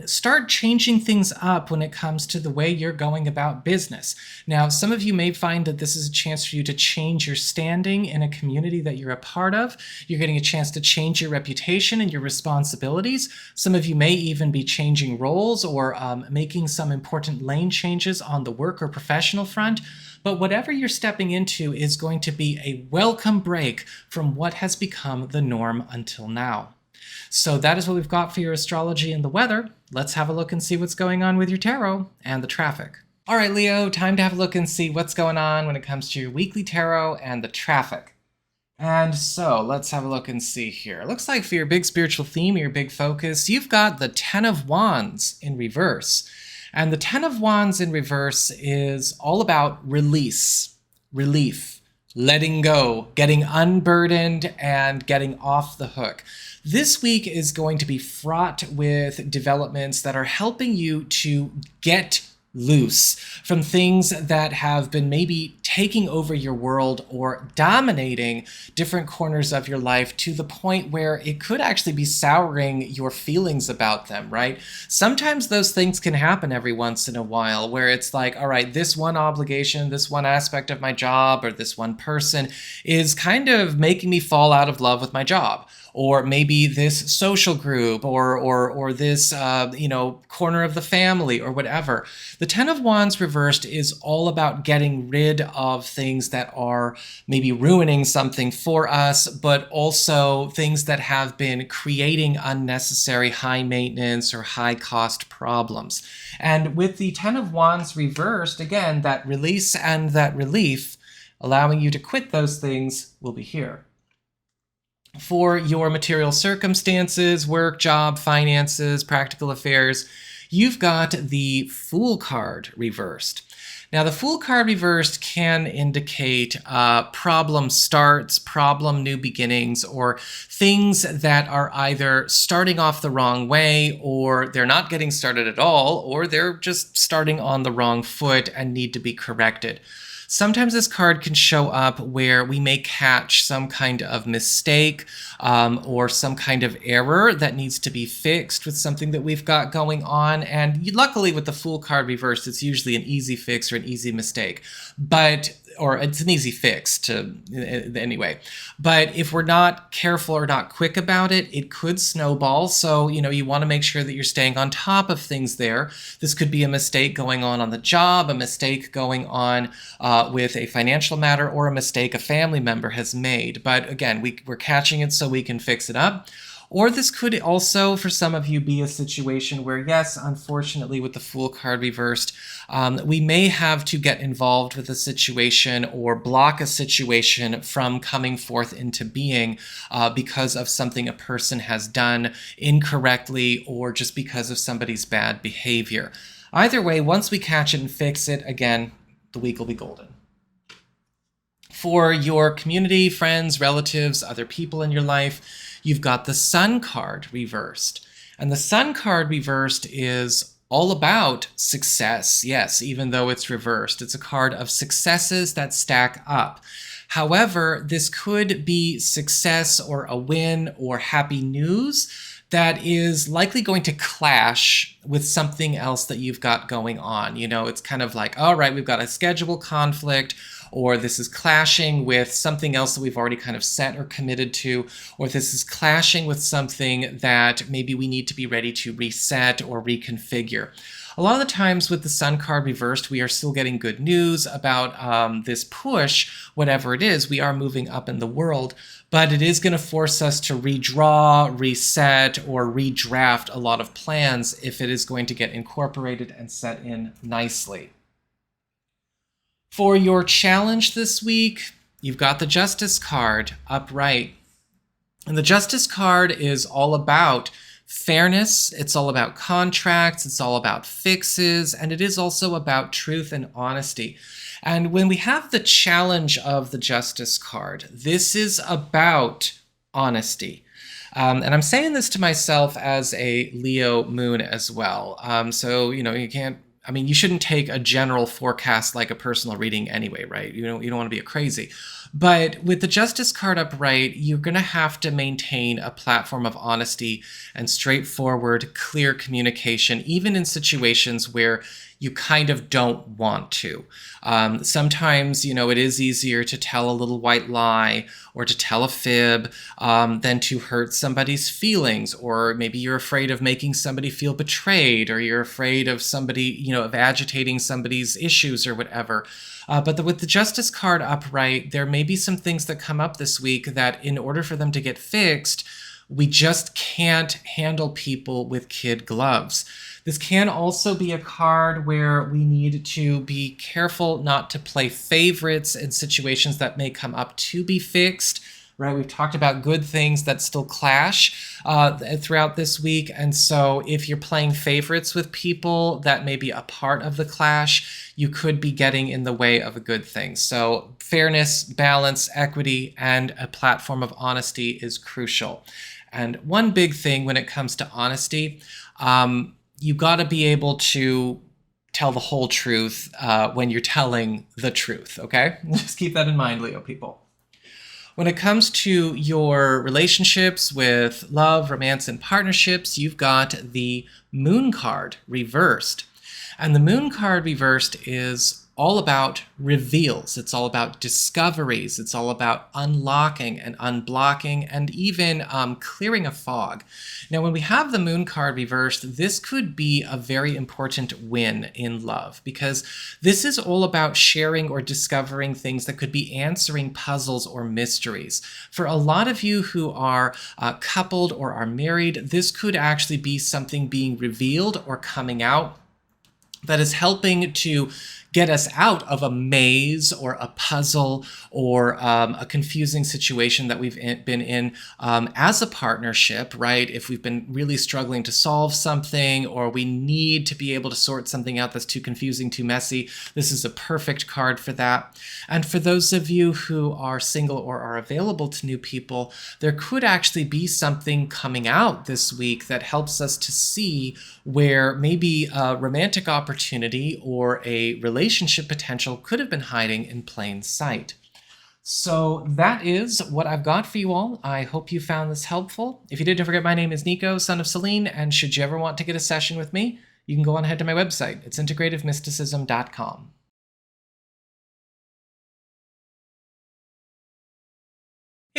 start changing things up when it comes to the way you're going about business. Now, some of you may find that this is a chance for you to change your standing in a community that you're a part of. You're getting a chance to change your reputation and your responsibilities. Some of you may even be changing roles or making some important lane changes on the work or professional front. But whatever you're stepping into is going to be a welcome break from what has become the norm until now. So that is what we've got for your astrology and the weather. Let's have a look and see what's going on with your tarot and the traffic. All right, Leo, time to have a look and see what's going on when it comes to your weekly tarot and the traffic. And so let's have a look and see here. It looks like for your big spiritual theme, your big focus, you've got the Ten of Wands in reverse. And the Ten of Wands in reverse is all about release, relief, letting go, getting unburdened, and getting off the hook. This week is going to be fraught with developments that are helping you to get loose from things that have been maybe taking over your world or dominating different corners of your life to the point where it could actually be souring your feelings about them, right? Sometimes those things can happen every once in a while where it's like, all right, this one obligation, this one aspect of my job, or this one person is kind of making me fall out of love with my job. Or maybe this social group, or this corner of the family, or whatever. The Ten of Wands reversed is all about getting rid of things that are maybe ruining something for us, but also things that have been creating unnecessary high maintenance or high cost problems. And with the Ten of Wands reversed, again, that release and that relief, allowing you to quit those things, will be here. For your material circumstances, work, job, finances, practical affairs, you've got the Fool card reversed. Now, the Fool card reversed can indicate problem starts, problem new beginnings, or things that are either starting off the wrong way, or they're not getting started at all, or they're just starting on the wrong foot and need to be corrected. Sometimes this card can show up where we may catch some kind of mistake or some kind of error that needs to be fixed with something that we've got going on. And luckily with the Fool card reversed, it's usually an easy fix or an easy mistake. Or it's an easy fix anyway. But if we're not careful or not quick about it, it could snowball. So, you want to make sure that you're staying on top of things there. This could be a mistake going on the job, a mistake going on with a financial matter, or a mistake a family member has made. But again, we're catching it so we can fix it up. Or this could also, for some of you, be a situation where, yes, unfortunately, with the Fool card reversed, we may have to get involved with a situation or block a situation from coming forth into being because of something a person has done incorrectly or just because of somebody's bad behavior. Either way, once we catch it and fix it, again, the week will be golden. For your community, friends, relatives, other people in your life, you've got the Sun card reversed. And the Sun card reversed is all about success. Yes, even though it's reversed. It's a card of successes that stack up. However, this could be success or a win or happy news that is likely going to clash with something else that you've got going on. You know, it's kind of like, all right, we've got a schedule conflict, or this is clashing with something else that we've already kind of set or committed to, or this is clashing with something that maybe we need to be ready to reset or reconfigure. A lot of the times with the Sun card reversed, we are still getting good news about this push, whatever it is. We are moving up in the world, but it is going to force us to redraw, reset, or redraft a lot of plans if it is going to get incorporated and set in nicely. For your challenge this week, you've got the Justice card upright. And the Justice card is all about fairness, it's all about contracts, it's all about fixes, and it is also about truth and honesty. And when we have the challenge of the Justice card, this is about honesty. And I'm saying this to myself as a Leo moon as well. So, you know, you shouldn't take a general forecast like a personal reading anyway, right? You don't want to be a crazy. But with the Justice card upright, you're going to have to maintain a platform of honesty and straightforward, clear communication, even in situations where you kind of don't want to. Sometimes, you know, it is easier to tell a little white lie or to tell a fib than to hurt somebody's feelings, or maybe you're afraid of making somebody feel betrayed, or you're afraid of somebody, you know, of agitating somebody's issues or whatever. But with the Justice card upright, there may be some things that come up this week that in order for them to get fixed, we just can't handle people with kid gloves. This can also be a card where we need to be careful not to play favorites in situations that may come up to be fixed, right? We've talked about good things that still clash throughout this week. And so if you're playing favorites with people that may be a part of the clash, you could be getting in the way of a good thing. So fairness, balance, equity, and a platform of honesty is crucial. And one big thing when it comes to honesty, you got to be able to tell the whole truth when you're telling the truth, okay? Just keep that in mind, Leo people. When it comes to your relationships with love, romance, and partnerships, you've got the Moon card reversed. And the Moon card reversed is all about reveals. It's all about discoveries. It's all about unlocking and unblocking and even clearing a fog. Now, when we have the Moon card reversed, this could be a very important win in love, because this is all about sharing or discovering things that could be answering puzzles or mysteries. For a lot of you who are coupled or are married, this could actually be something being revealed or coming out that is helping to get us out of a maze or a puzzle or a confusing situation that we've been in as a partnership, right? If we've been really struggling to solve something, or we need to be able to sort something out that's too confusing, too messy, this is a perfect card for that. And for those of you who are single or are available to new people, there could actually be something coming out this week that helps us to see where maybe a romantic opportunity or a relationship potential could have been hiding in plain sight. So that is what I've got for you all. I hope you found this helpful. If you did, don't forget my name is Nico, Son of Selene, and should you ever want to get a session with me, you can go on ahead to my website. It's integrativemysticism.com.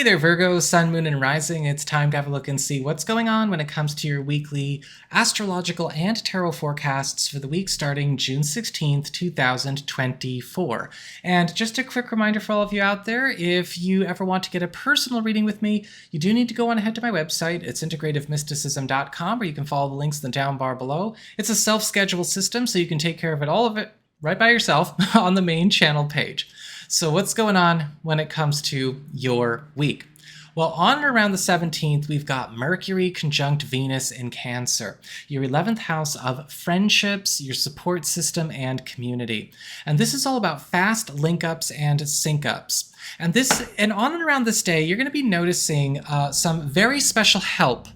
Hey there, Virgo, Sun, Moon, and Rising. It's time to have a look and see what's going on when it comes to your weekly astrological and tarot forecasts for the week starting June 16th, 2024. And just a quick reminder for all of you out there, if you ever want to get a personal reading with me, you do need to go on ahead to my website. It's integrativemysticism.com, where you can follow the links in the down bar below. It's a self-schedule system, so you can take care of all of it right by yourself on the main channel page. So what's going on when it comes to your week? Well, on and around the 17th, we've got Mercury conjunct Venus in Cancer, your 11th house of friendships, your support system, and community. And this is all about fast link-ups and sync-ups. And on and around this day, you're going to be noticing some very special help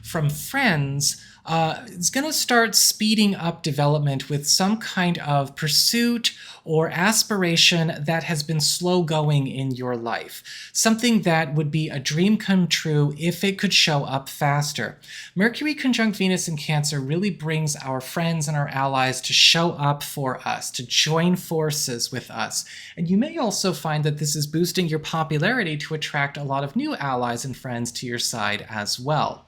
from friends. It's going to start speeding up development with some kind of pursuit or aspiration that has been slow going in your life. Something that would be a dream come true if it could show up faster. Mercury conjunct Venus in Cancer really brings our friends and our allies to show up for us, to join forces with us. And you may also find that this is boosting your popularity to attract a lot of new allies and friends to your side as well.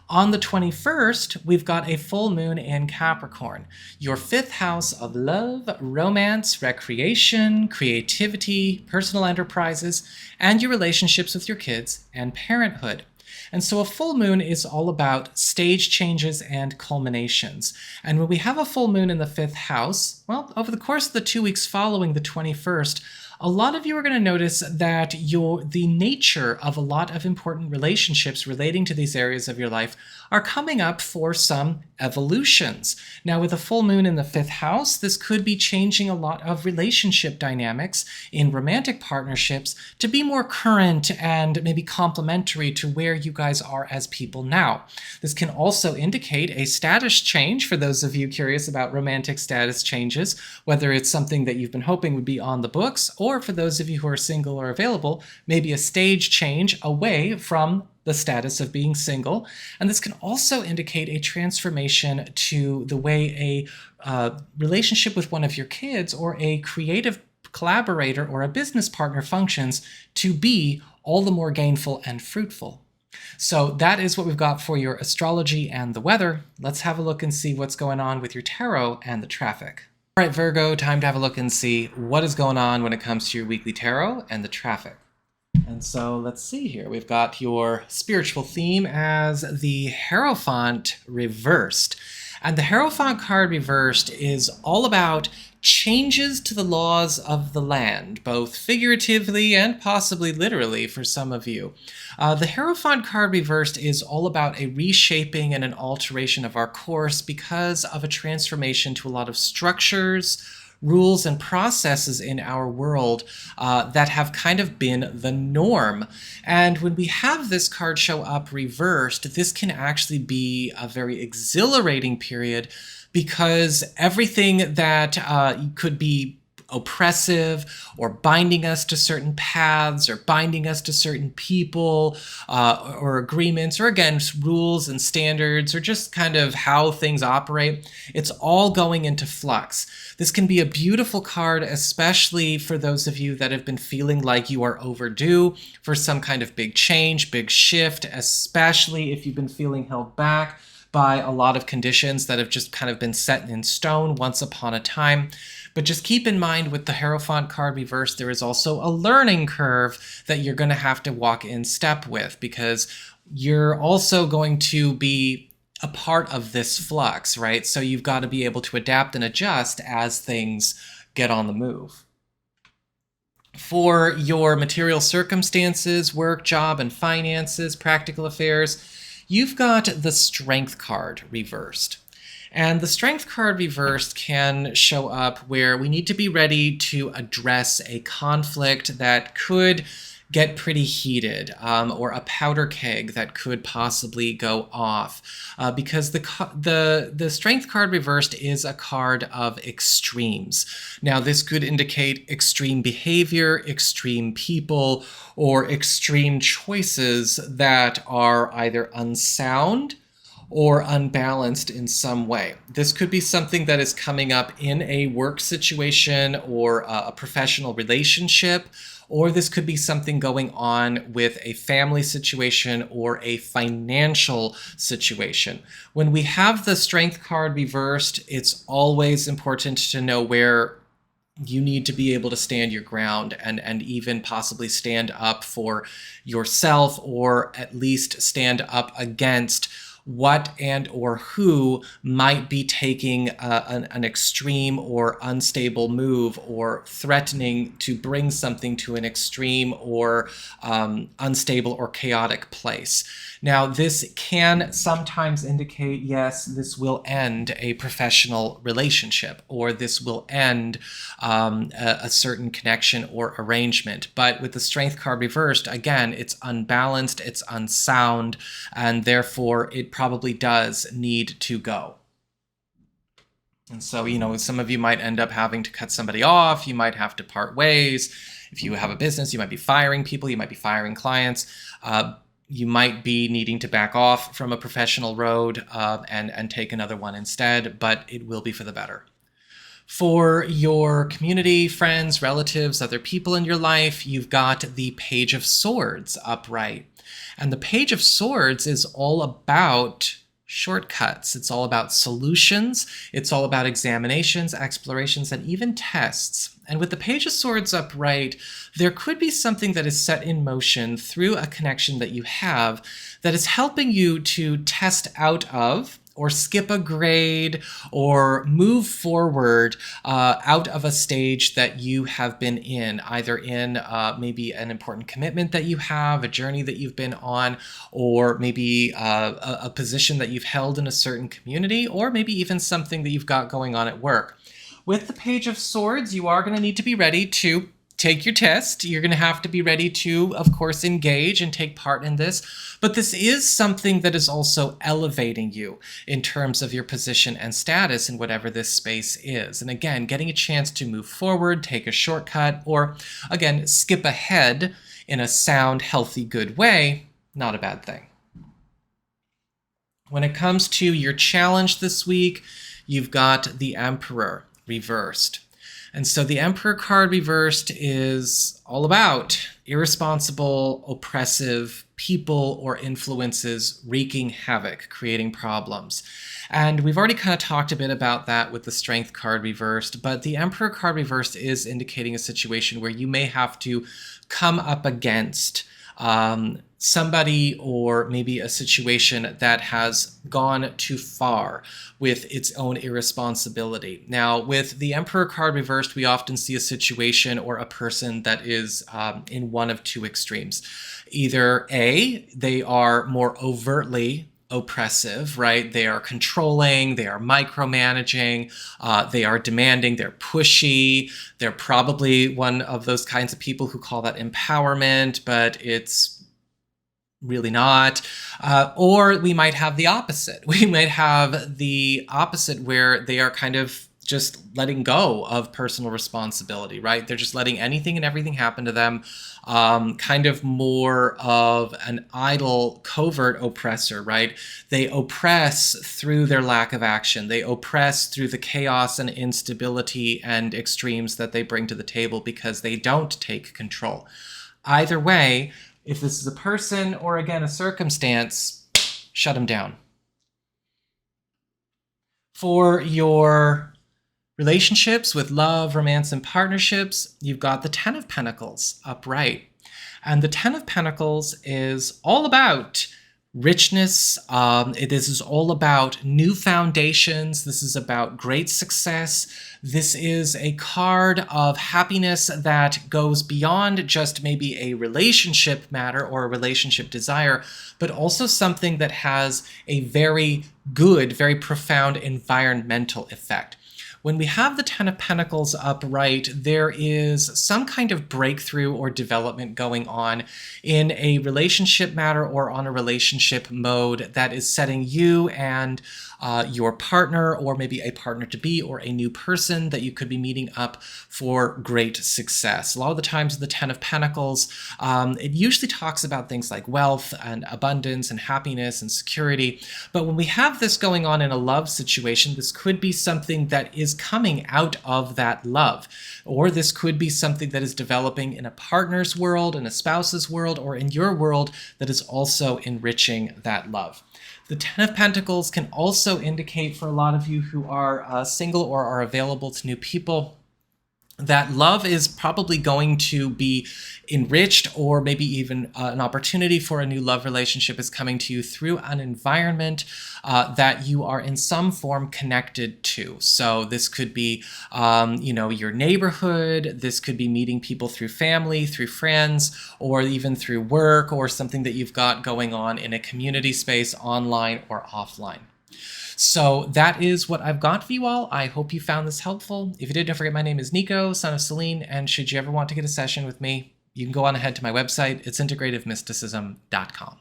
On the 21st, we've got a full moon in Capricorn, your 5th house of love, romance, recreation, creativity, personal enterprises, and your relationships with your kids and parenthood. And so a full moon is all about stage changes and culminations. And when we have a full moon in the 5th house, well, over the course of the 2 weeks following the 21st, a lot of you are going to notice that the nature of a lot of important relationships relating to these areas of your life are coming up for some evolutions. Now, with a full moon in the 5th house, this could be changing a lot of relationship dynamics in romantic partnerships to be more current and maybe complementary to where you guys are as people now. This can also indicate a status change for those of you curious about romantic status changes, whether it's something that you've been hoping would be on the books, or for those of you who are single or available, maybe a stage change away from the status of being single. And this can also indicate a transformation to the way a relationship with one of your kids or a creative collaborator or a business partner functions to be all the more gainful and fruitful. So that is what we've got for your astrology and the weather. Let's have a look and see what's going on with your tarot and the traffic. All right, Virgo, time to have a look and see what is going on when it comes to your weekly tarot and the traffic. And so let's see here. We've got your spiritual theme as the Hierophant reversed. And the Hierophant card reversed is all about changes to the laws of the land, both figuratively and possibly literally for some of you. The Hierophant card reversed is all about a reshaping and an alteration of our course because of a transformation to a lot of structures, rules, and processes in our world that have kind of been the norm. And when we have this card show up reversed, this can actually be a very exhilarating period because everything that could be oppressive or binding us to certain paths or binding us to certain people or agreements or again rules and standards or just kind of how things operate, it's all going into flux. This can be a beautiful card, especially for those of you that have been feeling like you are overdue for some kind of big change, big shift, especially if you've been feeling held back by a lot of conditions that have just kind of been set in stone once upon a time. But just keep in mind with the Hierophant card reversed, there is also a learning curve that you're going to have to walk in step with because you're also going to be a part of this flux, right? So you've got to be able to adapt and adjust as things get on the move. For your material circumstances, work, job, and finances, practical affairs, you've got the Strength card reversed. And the Strength card reversed can show up where we need to be ready to address a conflict that could get pretty heated, or a powder keg that could possibly go off, because the Strength card reversed is a card of extremes. Now, this could indicate extreme behavior, extreme people, or extreme choices that are either unsound or unbalanced in some way. This could be something that is coming up in a work situation or a professional relationship, or this could be something going on with a family situation or a financial situation. When we have the Strength card reversed, it's always important to know where you need to be able to stand your ground and even possibly stand up for yourself, or at least stand up against what and or who might be taking an extreme or unstable move, or threatening to bring something to an extreme or unstable or chaotic place. Now, this can sometimes indicate, yes, this will end a professional relationship, or this will end a certain connection or arrangement. But with the Strength card reversed, again, it's unbalanced, it's unsound, and therefore it probably does need to go. And so, some of you might end up having to cut somebody off, you might have to part ways. If you have a business, you might be firing people, you might be firing clients. You might be needing to back off from a professional road and take another one instead, but it will be for the better. For your community, friends, relatives, other people in your life, you've got the Page of Swords upright. And the Page of Swords is all about shortcuts. It's all about solutions. It's all about examinations, explorations, and even tests. And with the Page of Swords upright, there could be something that is set in motion through a connection that you have that is helping you to test out of, or skip a grade, or move forward out of a stage that you have been in, either in maybe an important commitment that you have, a journey that you've been on, or maybe a position that you've held in a certain community, or maybe even something that you've got going on at work. With the Page of Swords, you are going to need to be ready to take your test. You're going to have to be ready to, of course, engage and take part in this. But this is something that is also elevating you in terms of your position and status in whatever this space is. And again, getting a chance to move forward, take a shortcut, or again, skip ahead in a sound, healthy, good way, not a bad thing. When it comes to your challenge this week, you've got the Emperor reversed. And so the Emperor card reversed is all about irresponsible, oppressive people or influences wreaking havoc, creating problems. And we've already kind of talked a bit about that with the Strength card reversed, but the Emperor card reversed is indicating a situation where you may have to come up against somebody or maybe a situation that has gone too far with its own irresponsibility. Now, with the Emperor card reversed, we often see a situation or a person that is in one of two extremes. Either A, they are more overtly oppressive, right? They are controlling, they are micromanaging, they are demanding, they're pushy. They're probably one of those kinds of people who call that empowerment, but it's really not. Or we might have the opposite. We might have the opposite where they are kind of just letting go of personal responsibility, right? They're just letting anything and everything happen to them, kind of more of an idle, covert oppressor, right? They oppress through their lack of action. They oppress through the chaos and instability and extremes that they bring to the table because they don't take control. Either way, if this is a person or, again, a circumstance, shut them down. For your relationships with love, romance, and partnerships, you've got the Ten of Pentacles upright. And the Ten of Pentacles is all about richness. This is all about new foundations. This is about great success. This is a card of happiness that goes beyond just maybe a relationship matter or a relationship desire, but also something that has a very good, very profound environmental effect. When we have the Ten of Pentacles upright, there is some kind of breakthrough or development going on in a relationship matter or on a relationship mode that is setting you and your partner, or maybe a partner-to-be or a new person that you could be meeting up for great success. A lot of the times the Ten of Pentacles, it usually talks about things like wealth and abundance and happiness and security. But when we have this going on in a love situation, this could be something that is is coming out of that love. Or this could be something that is developing in a partner's world, in a spouse's world, or in your world that is also enriching that love. The Ten of Pentacles can also indicate, for a lot of you who are single or are available to new people, that love is probably going to be enriched, or maybe even an opportunity for a new love relationship is coming to you through an environment that you are in some form connected to. So this could be, your neighborhood. This could be meeting people through family, through friends, or even through work, or something that you've got going on in a community space, online or offline. So that is what I've got for you all. I hope you found this helpful. If you did, don't forget my name is Nico, Son of Selene, and should you ever want to get a session with me, you can go on ahead to my website. It's integrativemysticism.com.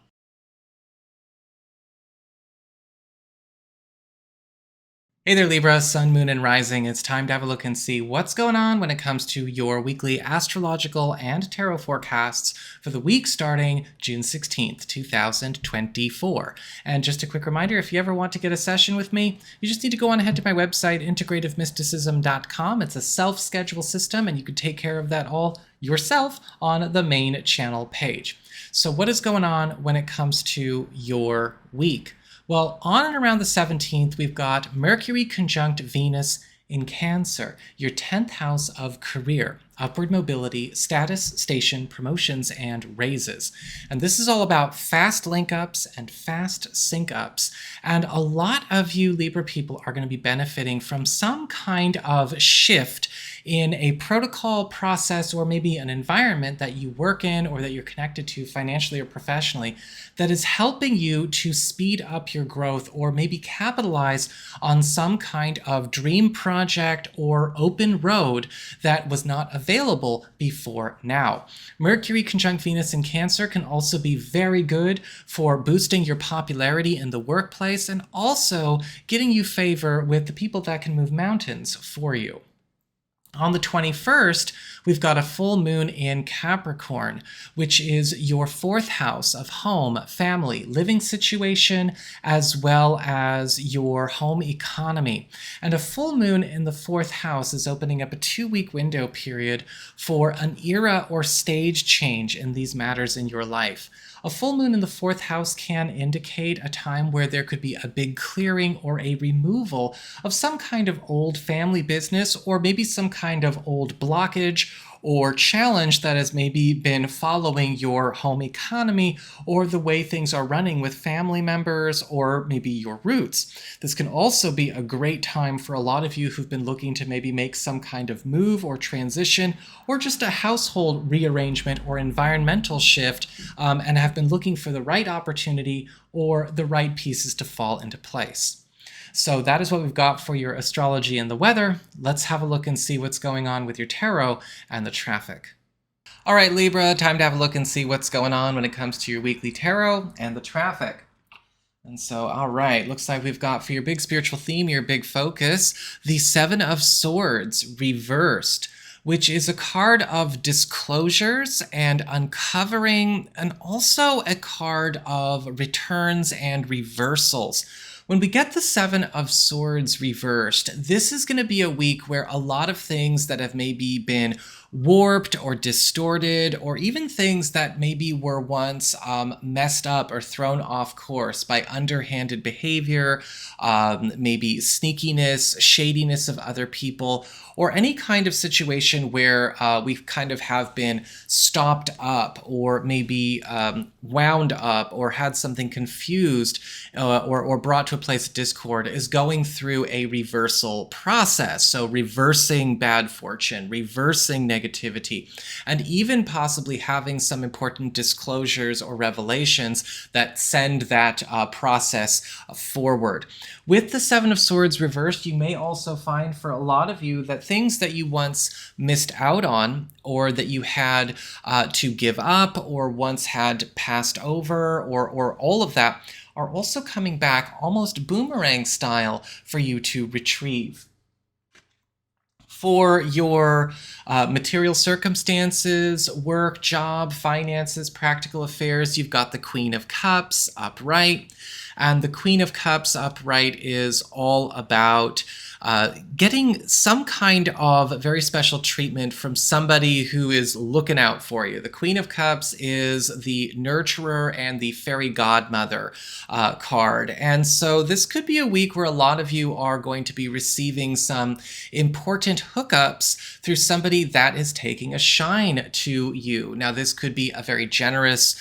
Hey there, Libra, Sun, Moon, and Rising. It's time to have a look and see what's going on when it comes to your weekly astrological and tarot forecasts for the week starting June 16th, 2024. And just a quick reminder, if you ever want to get a session with me, you just need to go on ahead to my website, integrativemysticism.com. It's a self-schedule system, and you can take care of that all yourself on the main channel page. So what is going on when it comes to your week? Well, on and around the 17th, we've got Mercury conjunct Venus in Cancer, your 10th house of career, upward mobility, status, station, promotions, and raises. And this is all about fast link-ups and fast sync-ups. And a lot of you Libra people are going to be benefiting from some kind of shift in a protocol, process, or maybe an environment that you work in or that you're connected to financially or professionally that is helping you to speed up your growth, or maybe capitalize on some kind of dream project or open road that was not available before now. Mercury conjunct Venus in Cancer can also be very good for boosting your popularity in the workplace and also getting you favor with the people that can move mountains for you. On the 21st, we've got a full moon in Capricorn, which is your 4th house of home, family, living situation, as well as your home economy. And a full moon in the 4th house is opening up a 2-week window period for an era or stage change in these matters in your life. A full moon in the 4th house can indicate a time where there could be a big clearing or a removal of some kind of old family business, or maybe some kind of old blockage or challenge that has maybe been following your home economy or the way things are running with family members or maybe your roots. This can also be a great time for a lot of you who've been looking to maybe make some kind of move or transition, or just a household rearrangement or environmental shift, and have been looking for the right opportunity or the right pieces to fall into place. So that is what we've got for your astrology and the weather. Let's have a look and see what's going on with your tarot and the traffic. All right, Libra, time to have a look and see what's going on when it comes to your weekly tarot and the traffic. And so, all right, looks like we've got for your big spiritual theme, your big focus, the 7 of Swords reversed, which is a card of disclosures and uncovering, and also a card of returns and reversals. When we get the 7 of Swords reversed, this is going to be a week where a lot of things that have maybe been warped or distorted, or even things that maybe were once messed up or thrown off course by underhanded behavior, maybe sneakiness, shadiness of other people, or any kind of situation where we kind of have been stopped up, or maybe wound up, or had something confused or brought to a place of discord, is going through a reversal process. So reversing bad fortune, reversing negativity, and even possibly having some important disclosures or revelations that send that process forward. With the 7 of Swords reversed, you may also find for a lot of you that things that you once missed out on, or that you had to give up, or once had passed over, or all of that, are also coming back almost boomerang style for you to retrieve. For your material circumstances, work, job, finances, practical affairs, you've got the Queen of Cups upright. And the Queen of Cups upright is all about getting some kind of very special treatment from somebody who is looking out for you. The Queen of Cups is the nurturer and the fairy godmother card. And so this could be a week where a lot of you are going to be receiving some important hookups through somebody that is taking a shine to you. Now, this could be a very generous,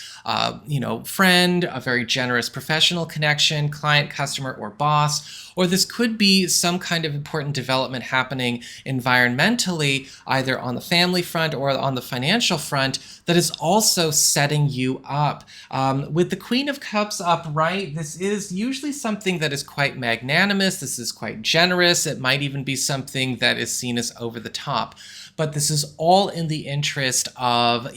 friend, a very generous professional connection, client, customer, or boss, or this could be some kind of important development happening environmentally, either on the family front or on the financial front, that is also setting you up. With the Queen of Cups upright, this is usually something that is quite magnanimous. This is quite generous. It might even be something that is seen as over the top. But this is all in the interest of,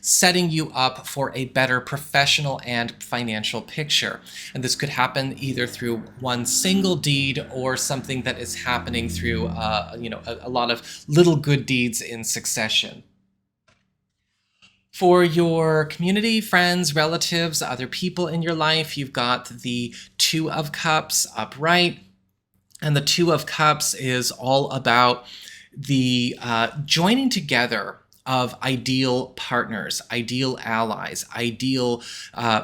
setting you up for a better professional and financial picture. And this could happen either through one single deed or something that is happening through, a lot of little good deeds in succession. For your community, friends, relatives, other people in your life, you've got the Two of Cups upright. And the Two of Cups is all about the joining together of ideal partners, ideal allies, ideal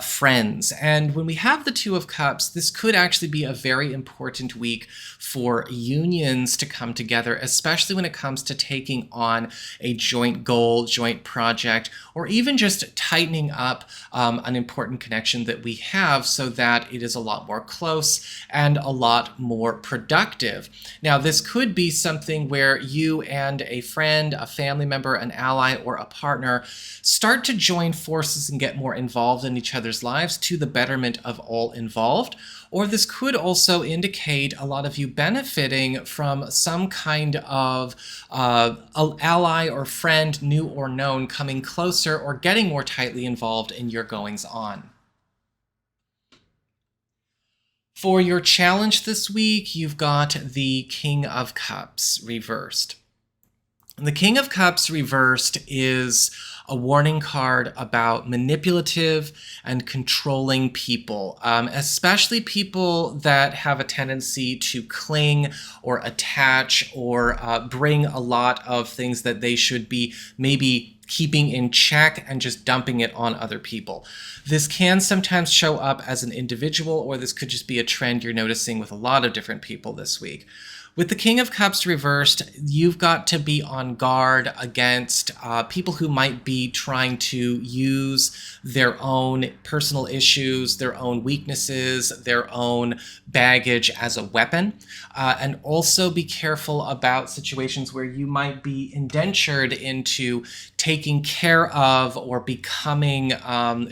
friends. And when we have the Two of Cups, this could actually be a very important week for unions to come together, especially when it comes to taking on a joint goal, joint project, or even just tightening up an important connection that we have so that it is a lot more close and a lot more productive. Now, this could be something where you and a friend, a family member, an ally, or a partner start to join forces and get more involved in each other's lives to the betterment of all involved. Or this could also indicate a lot of you benefiting from some kind of ally or friend, new or known, coming closer or getting more tightly involved in your goings on. For your challenge this week, you've got the King of Cups reversed. The King of Cups reversed is a warning card about manipulative and controlling people, especially people that have a tendency to cling or attach or bring a lot of things that they should be maybe keeping in check and just dumping it on other people. This can sometimes show up as an individual, or this could just be a trend you're noticing with a lot of different people this week. With the King of Cups reversed, you've got to be on guard against people who might be trying to use their own personal issues, their own weaknesses, their own baggage as a weapon. And also be careful about situations where you might be indentured into taking care of or becoming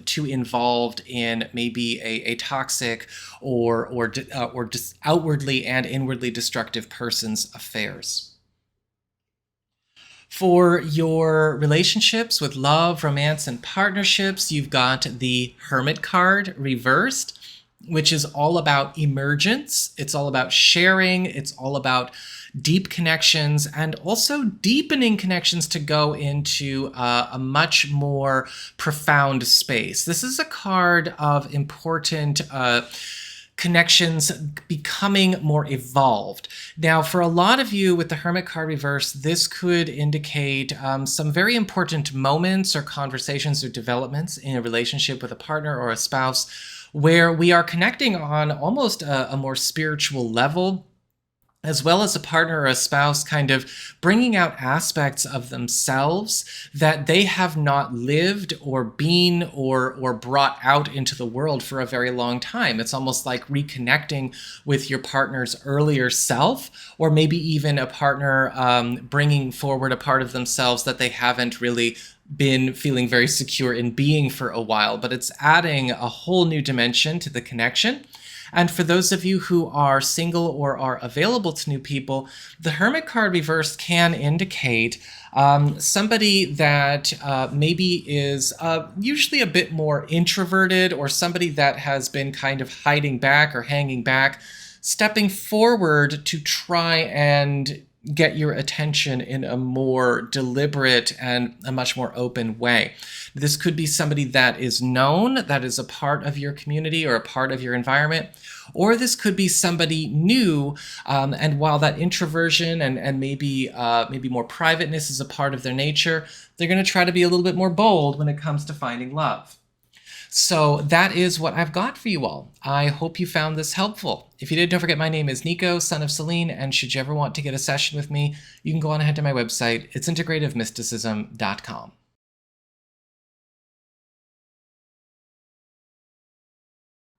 too involved in maybe a toxic or just outwardly and inwardly destructive person's affairs. For your relationships with love, romance, and partnerships, you've got the Hermit card reversed, which is all about emergence. It's all about sharing. It's all about deep connections and also deepening connections to go into a much more profound space. This is a card of important connections becoming more evolved. Now, for a lot of you with the Hermit card reverse, this could indicate some very important moments or conversations or developments in a relationship with a partner or a spouse where we are connecting on almost a more spiritual level, as well as a partner or a spouse kind of bringing out aspects of themselves that they have not lived or been or brought out into the world for a very long time. It's almost like reconnecting with your partner's earlier self, or maybe even a partner bringing forward a part of themselves that they haven't really been feeling very secure in being for a while, but it's adding a whole new dimension to the connection. And for those of you who are single or are available to new people, the Hermit card reversed can indicate somebody that maybe is usually a bit more introverted, or somebody that has been kind of hiding back or hanging back, stepping forward to try and get your attention in a more deliberate and a much more open way. This could be somebody that is known, that is a part of your community or a part of your environment, or this could be somebody new, and while that introversion and maybe more privateness is a part of their nature, they're going to try to be a little bit more bold when it comes to finding love. So that is what I've got for you all. I hope you found this helpful. If you did, don't forget my name is Nico, Son of Selene, and should you ever want to get a session with me, you can go on ahead to my website. It's integrativemysticism.com.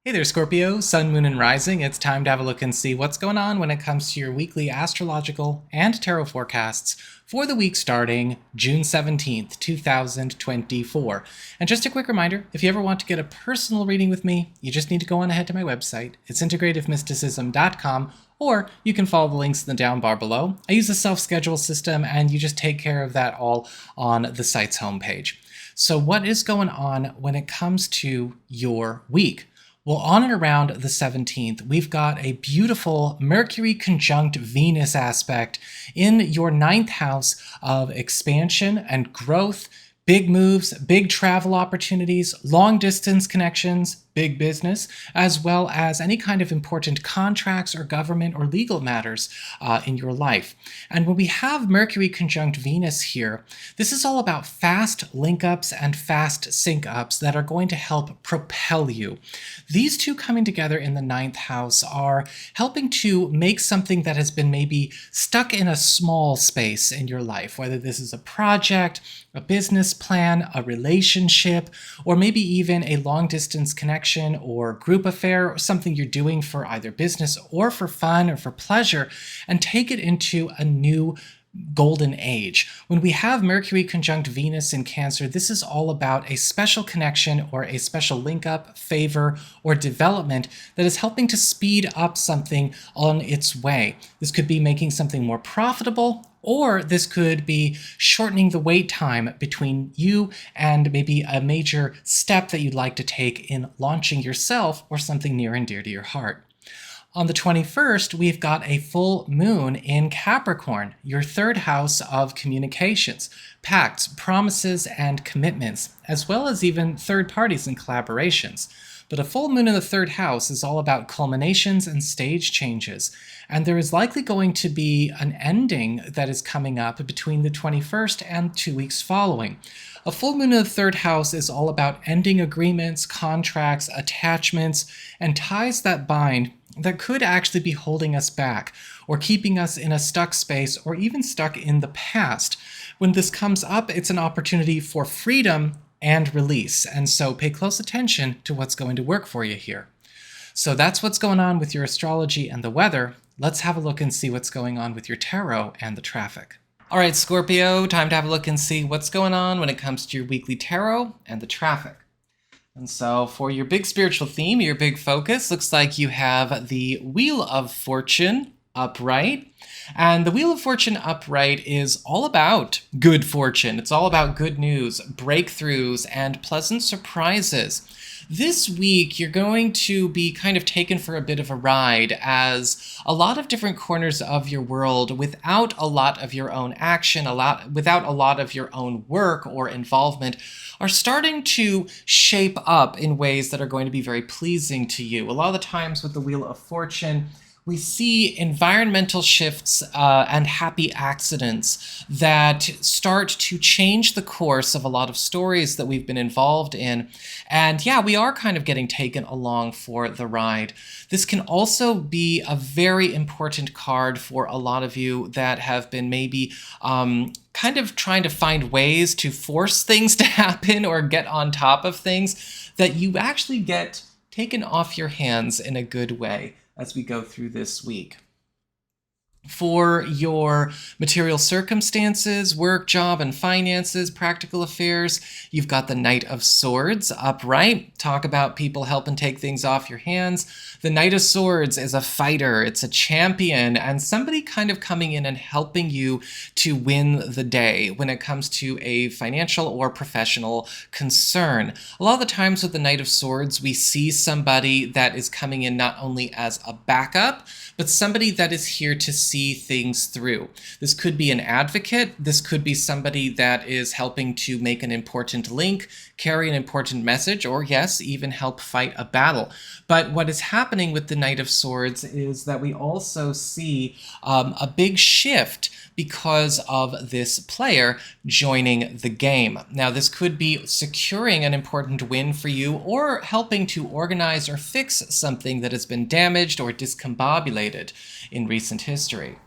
Hey there, Scorpio, Sun, Moon, and Rising. It's time to have a look and see what's going on when it comes to your weekly astrological and tarot forecasts for the week starting June 17th, 2024. And just a quick reminder, if you ever want to get a personal reading with me, you just need to go on ahead to my website. It's integrativemysticism.com, or you can follow the links in the down bar below. I use a self-schedule system, and you just take care of that all on the site's homepage. So what is going on when it comes to your week? Well, on and around the 17th, we've got a beautiful Mercury conjunct Venus aspect in your 9th house of expansion and growth, big moves, big travel opportunities, long distance connections, big business, as well as any kind of important contracts or government or legal matters in your life. And when we have Mercury conjunct Venus here, this is all about fast link-ups and fast sync-ups that are going to help propel you. These two coming together in the 9th house are helping to make something that has been maybe stuck in a small space in your life, whether this is a project, a business plan, a relationship, or maybe even a long-distance connection or group affair, or something you're doing for either business or for fun or for pleasure, and take it into a new golden age. When we have Mercury conjunct Venus in Cancer, this is all about a special connection or a special link-up, favor, or development that is helping to speed up something on its way. This could be making something more profitable, or this could be shortening the wait time between you and maybe a major step that you'd like to take in launching yourself or something near and dear to your heart. On the 21st, we've got a full moon in Capricorn, your 3rd house of communications, pacts, promises, and commitments, as well as even third parties and collaborations. But a full moon in the 3rd house is all about culminations and stage changes, and there is likely going to be an ending that is coming up between the 21st and 2 weeks following. A full moon in the 3rd house is all about ending agreements, contracts, attachments, and ties that bind that could actually be holding us back or keeping us in a stuck space or even stuck in the past. When this comes up, it's an opportunity for freedom and release, and so pay close attention to what's going to work for you here. So that's what's going on with your astrology and the weather. Let's have a look and see what's going on with your tarot and the traffic. All right, Scorpio, time to have a look and see what's going on when it comes to your weekly tarot and the traffic. And so for your big spiritual theme, your big focus, looks like you have the Wheel of Fortune upright. And the Wheel of Fortune upright is all about good fortune. It's all about good news, breakthroughs, and pleasant surprises. This week, you're going to be kind of taken for a bit of a ride as a lot of different corners of your world, without a lot of your own action, without a lot of your own work or involvement, are starting to shape up in ways that are going to be very pleasing to you. A lot of the times with the Wheel of Fortune, we see environmental shifts and happy accidents that start to change the course of a lot of stories that we've been involved in. And yeah, we are kind of getting taken along for the ride. This can also be a very important card for a lot of you that have been maybe kind of trying to find ways to force things to happen or get on top of things, that you actually get taken off your hands in a good way as we go through this week. For your material circumstances, work, job, and finances, practical affairs, you've got the Knight of Swords upright. Talk about people helping take things off your hands. The Knight of Swords is a fighter, it's a champion, and somebody kind of coming in and helping you to win the day when it comes to a financial or professional concern. A lot of the times with the Knight of Swords, we see somebody that is coming in not only as a backup, but somebody that is here to see things through. This could be an advocate. This could be somebody that is helping to make an important link, carry an important message, or yes, even help fight a battle. But what is happening with the Knight of Swords is that we also see a big shift because of this player joining the game. Now, this could be securing an important win for you or helping to organize or fix something that has been damaged or discombobulated in recent history.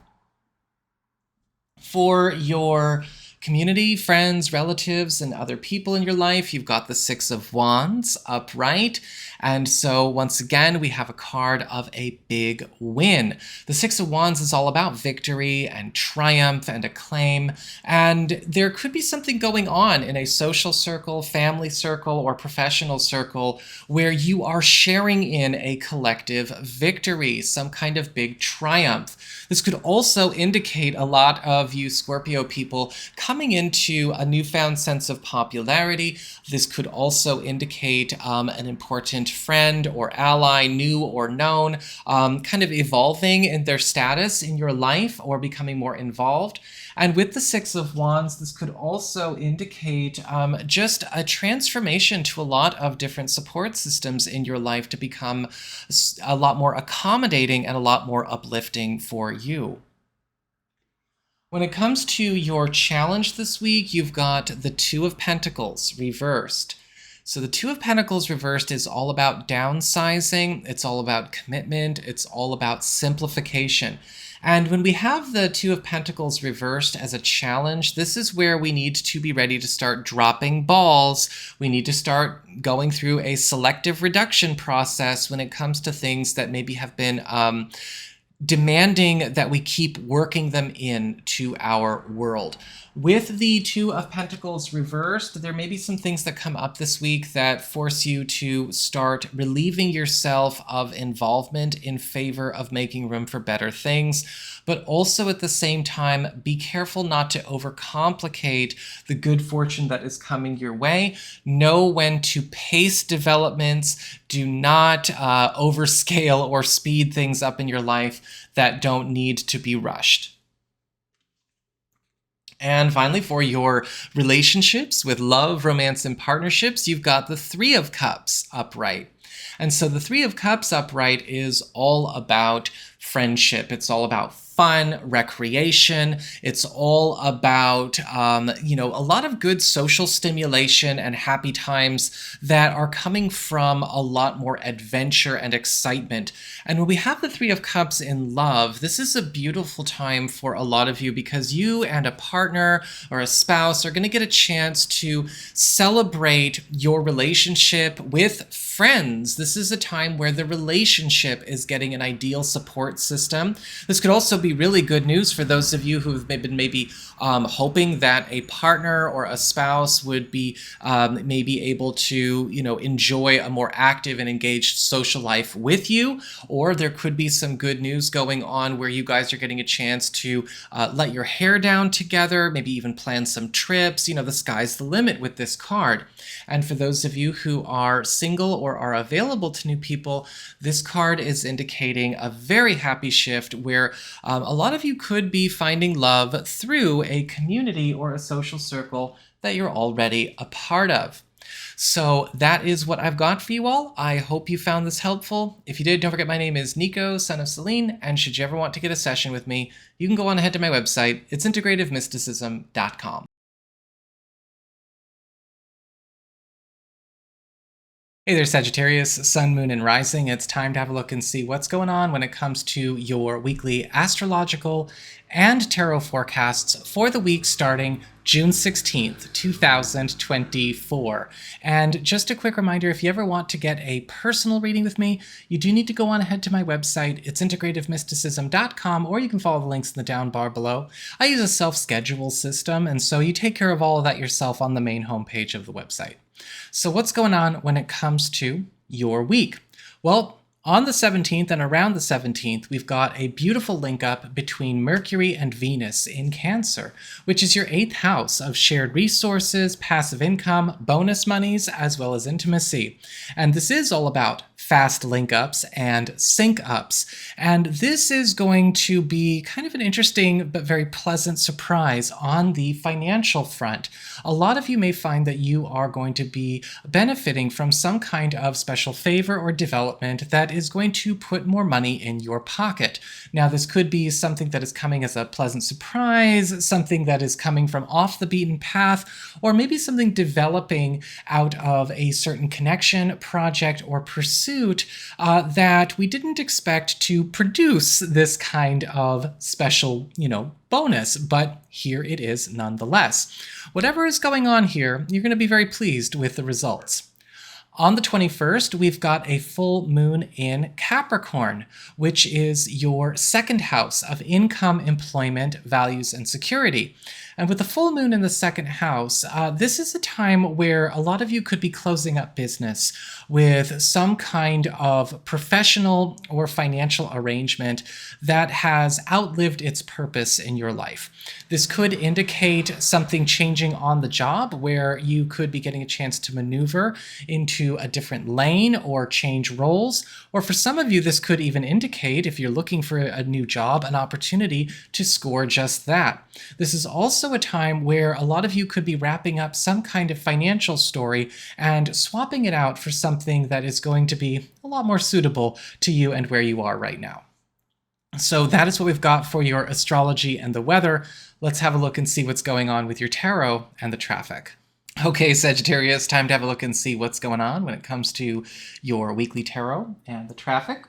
For your community, friends, relatives, and other people in your life, you've got the Six of Wands upright. And so once again, we have a card of a big win. The Six of Wands is all about victory and triumph and acclaim. And there could be something going on in a social circle, family circle, or professional circle where you are sharing in a collective victory, some kind of big triumph. This could also indicate a lot of you Scorpio people coming into a newfound sense of popularity. This could also indicate an important friend or ally, new or known, kind of evolving in their status in your life or becoming more involved. And with the Six of Wands, this could also indicate just a transformation to a lot of different support systems in your life to become a lot more accommodating and a lot more uplifting for you. When it comes to your challenge this week, you've got the Two of Pentacles reversed. So the Two of Pentacles reversed is all about downsizing, it's all about commitment, it's all about simplification. And when we have the Two of Pentacles reversed as a challenge, this is where we need to be ready to start dropping balls. We need to start going through a selective reduction process when it comes to things that maybe have been demanding that we keep working them into our world. With the Two of Pentacles reversed, there may be some things that come up this week that force you to start relieving yourself of involvement in favor of making room for better things. But also at the same time, be careful not to overcomplicate the good fortune that is coming your way. Know when to pace developments. Do not overscale or speed things up in your life that don't need to be rushed. And finally, for your relationships with love, romance, and partnerships, you've got the Three of Cups upright. And so the Three of Cups upright is all about friendship. It's all about fun, recreation. It's all about, a lot of good social stimulation and happy times that are coming from a lot more adventure and excitement. And when we have the Three of Cups in love, this is a beautiful time for a lot of you because you and a partner or a spouse are going to get a chance to celebrate your relationship with friends. This is a time where the relationship is getting an ideal support system. This could also be really good news for those of you who've been maybe hoping that a partner or a spouse would be maybe able to, enjoy a more active and engaged social life with you. Or there could be some good news going on where you guys are getting a chance to let your hair down together, maybe even plan some trips. The sky's the limit with this card. And for those of you who are single or are available to new people, this card is indicating a very happy shift where a lot of you could be finding love through a community or a social circle that you're already a part of. So that is what I've got for you all. I hope you found this helpful. If you did, don't forget my name is Nico, Son of Selene, and should you ever want to get a session with me, you can go on ahead to my website. It's integrativemysticism.com. Hey there, Sagittarius, Sun, Moon, and Rising. It's time to have a look and see what's going on when it comes to your weekly astrological and tarot forecasts for the week starting June 16th, 2024. And just a quick reminder, if you ever want to get a personal reading with me, you do need to go on ahead to my website. It's integrativemysticism.com, or you can follow the links in the down bar below. I use a self-schedule system, and so you take care of all of that yourself on the main homepage of the website. So what's going on when it comes to your week? Well, On the 17th and around the 17th, we've got a beautiful link up between Mercury and Venus in Cancer, which is your 8th house of shared resources, passive income, bonus monies, as well as intimacy. And this is all about fast link ups and sync ups. And this is going to be kind of an interesting but very pleasant surprise on the financial front. A lot of you may find that you are going to be benefiting from some kind of special favor or development that is going to put more money in your pocket. Now, this could be something that is coming as a pleasant surprise, something that is coming from off the beaten path, or maybe something developing out of a certain connection, project, or pursuit that we didn't expect to produce this kind of special, bonus, but here it is nonetheless. Whatever is going on here, you're going to be very pleased with the results. On the 21st, we've got a full moon in Capricorn, which is your 2nd house of income, employment, values, and security. And with the full moon in the 2nd house, this is a time where a lot of you could be closing up business with some kind of professional or financial arrangement that has outlived its purpose in your life. This could indicate something changing on the job where you could be getting a chance to maneuver into a different lane or change roles. Or for some of you, this could even indicate, if you're looking for a new job, an opportunity to score just that. This is also a time where a lot of you could be wrapping up some kind of financial story and swapping it out for something that is going to be a lot more suitable to you and where you are right now. So that is what we've got for your astrology and the weather. Let's have a look and see what's going on with your tarot and the traffic. Okay, Sagittarius, time to have a look and see what's going on when it comes to your weekly tarot and the traffic.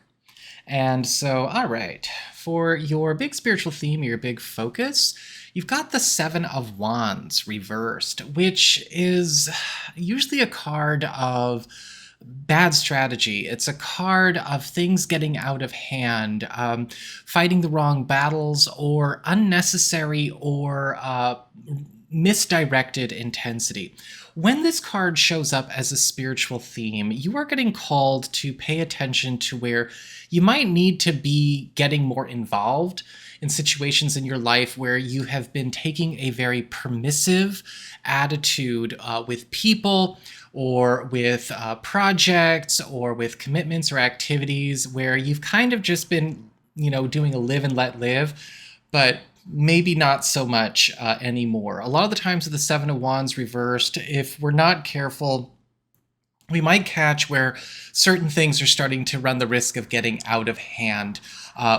And so, all right, for your big spiritual theme, your big focus, you've got the 7 of Wands reversed, which is usually a card of bad strategy. It's a card of things getting out of hand, fighting the wrong battles, or unnecessary or misdirected intensity. When this card shows up as a spiritual theme, you are getting called to pay attention to where you might need to be getting more involved in situations in your life where you have been taking a very permissive attitude with people or with projects or with commitments or activities where you've kind of just been, doing a live and let live, but maybe not so much anymore. A lot of the times with the 7 of Wands reversed, if we're not careful, we might catch where certain things are starting to run the risk of getting out of hand,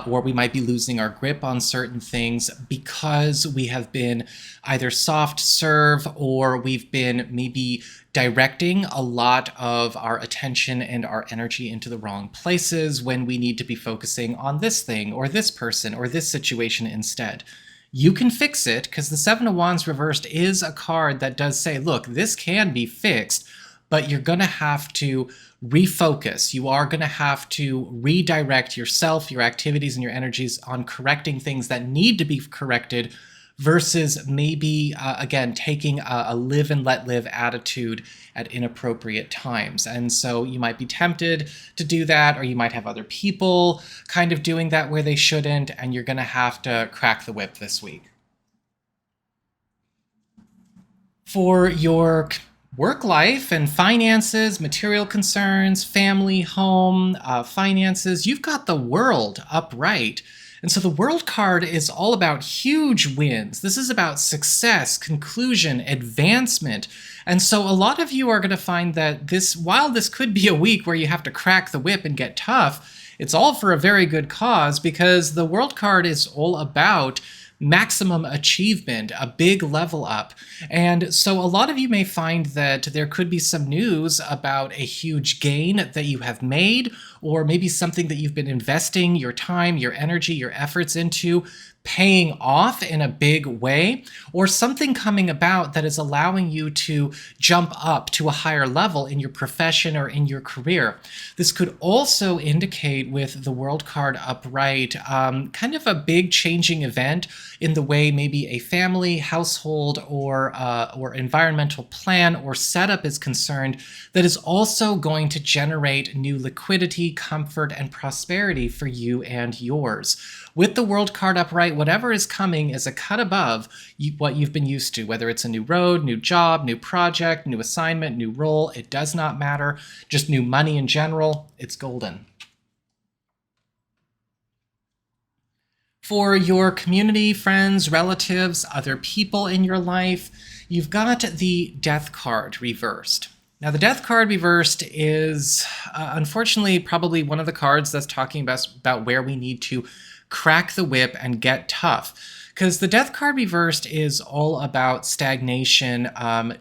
or we might be losing our grip on certain things because we have been either soft serve or we've been maybe directing a lot of our attention and our energy into the wrong places when we need to be focusing on this thing or this person or this situation instead. You can fix it because the 7 of Wands reversed is a card that does say, look, this can be fixed, but you're going to have to refocus. You are going to have to redirect yourself, your activities, and your energies on correcting things that need to be corrected versus maybe, again, taking a live and let live attitude at inappropriate times. And so you might be tempted to do that, or you might have other people kind of doing that where they shouldn't, and you're going to have to crack the whip this week. For your work life and finances, material concerns, family, home, finances, you've got the World upright. And so the World card is all about huge wins. This is about success, conclusion, advancement. And so a lot of you are going to find that while this could be a week where you have to crack the whip and get tough, it's all for a very good cause because the World card is all about maximum achievement, a big level up. And so a lot of you may find that there could be some news about a huge gain that you have made, or maybe something that you've been investing your time, your energy, your efforts into paying off in a big way, or something coming about that is allowing you to jump up to a higher level in your profession or in your career. This could also indicate, with the World card upright, kind of a big changing event in the way maybe a family, household, or environmental plan or setup is concerned, that is also going to generate new liquidity, comfort, and prosperity for you and yours. With the World card upright, whatever is coming is a cut above what you've been used to, whether it's a new road, new job, new project, new assignment, new role. It does not matter. Just new money in general. It's golden. For your community, friends, relatives, other people in your life, you've got the Death card reversed. Now, the Death card reversed is, unfortunately, probably one of the cards that's talking about where we need to crack the whip and get tough. Because the Death card reversed is all about stagnation,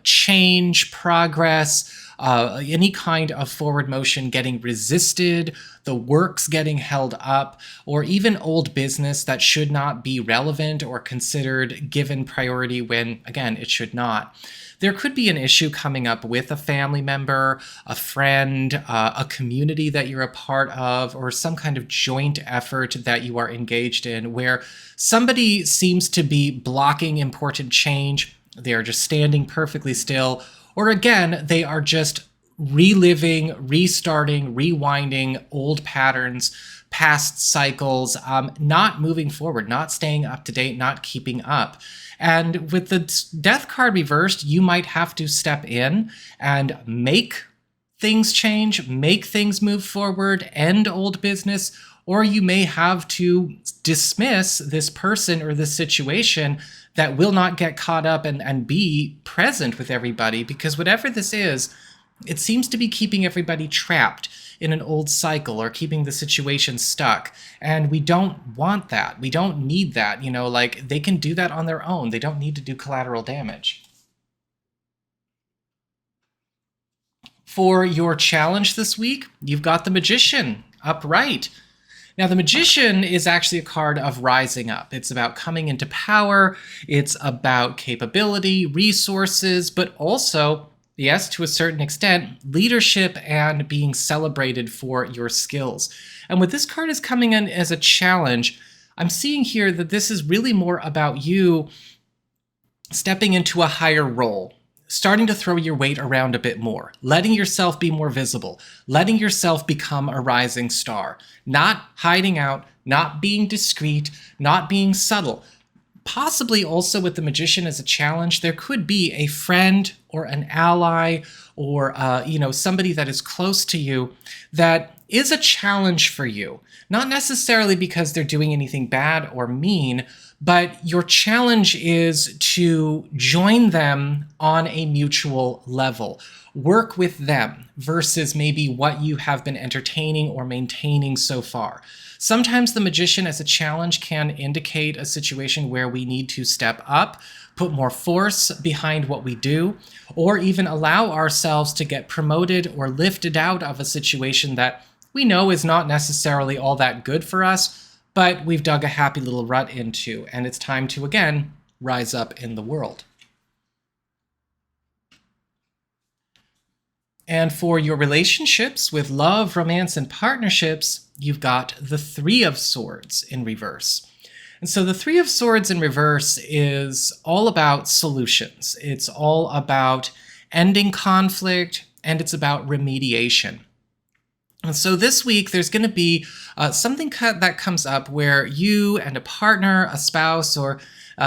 change, progress, any kind of forward motion getting resisted, the works getting held up, or even old business that should not be relevant or considered given priority when, again, it should not. There could be an issue coming up with a family member, a friend, a community that you're a part of, or some kind of joint effort that you are engaged in where somebody seems to be blocking important change. They are just standing perfectly still, or again, they are just reliving, restarting, rewinding old patterns, past cycles, not moving forward, not staying up to date, not keeping up. And with the Death card reversed, you might have to step in and make things change, make things move forward, end old business, or you may have to dismiss this person or this situation that will not get caught up and be present with everybody, because whatever this is, it seems to be keeping everybody trapped in an old cycle or keeping the situation stuck. And we don't want that. We don't need that. Like, they can do that on their own. They don't need to do collateral damage. For your challenge this week, you've got the Magician upright. Now, the Magician is actually a card of rising up. It's about coming into power. It's about capability, resources, but also, yes, to a certain extent, leadership and being celebrated for your skills. And with this card is coming in as a challenge, I'm seeing here that this is really more about you stepping into a higher role, starting to throw your weight around a bit more, letting yourself be more visible, letting yourself become a rising star, not hiding out, not being discreet, not being subtle. Possibly also with the Magician as a challenge, there could be a friend or an ally or somebody that is close to you that is a challenge for you. Not necessarily because they're doing anything bad or mean, but your challenge is to join them on a mutual level. Work with them versus maybe what you have been entertaining or maintaining so far. Sometimes the Magician as a challenge can indicate a situation where we need to step up, put more force behind what we do, or even allow ourselves to get promoted or lifted out of a situation that we know is not necessarily all that good for us, but we've dug a happy little rut into, and it's time to, again, rise up in the world. And for your relationships with love, romance, and partnerships, you've got the Three of Swords in reverse. And so the Three of Swords in reverse is all about solutions. It's all about ending conflict, and it's about remediation. And so this week, there's going to be something that comes up where you and a partner, a spouse, or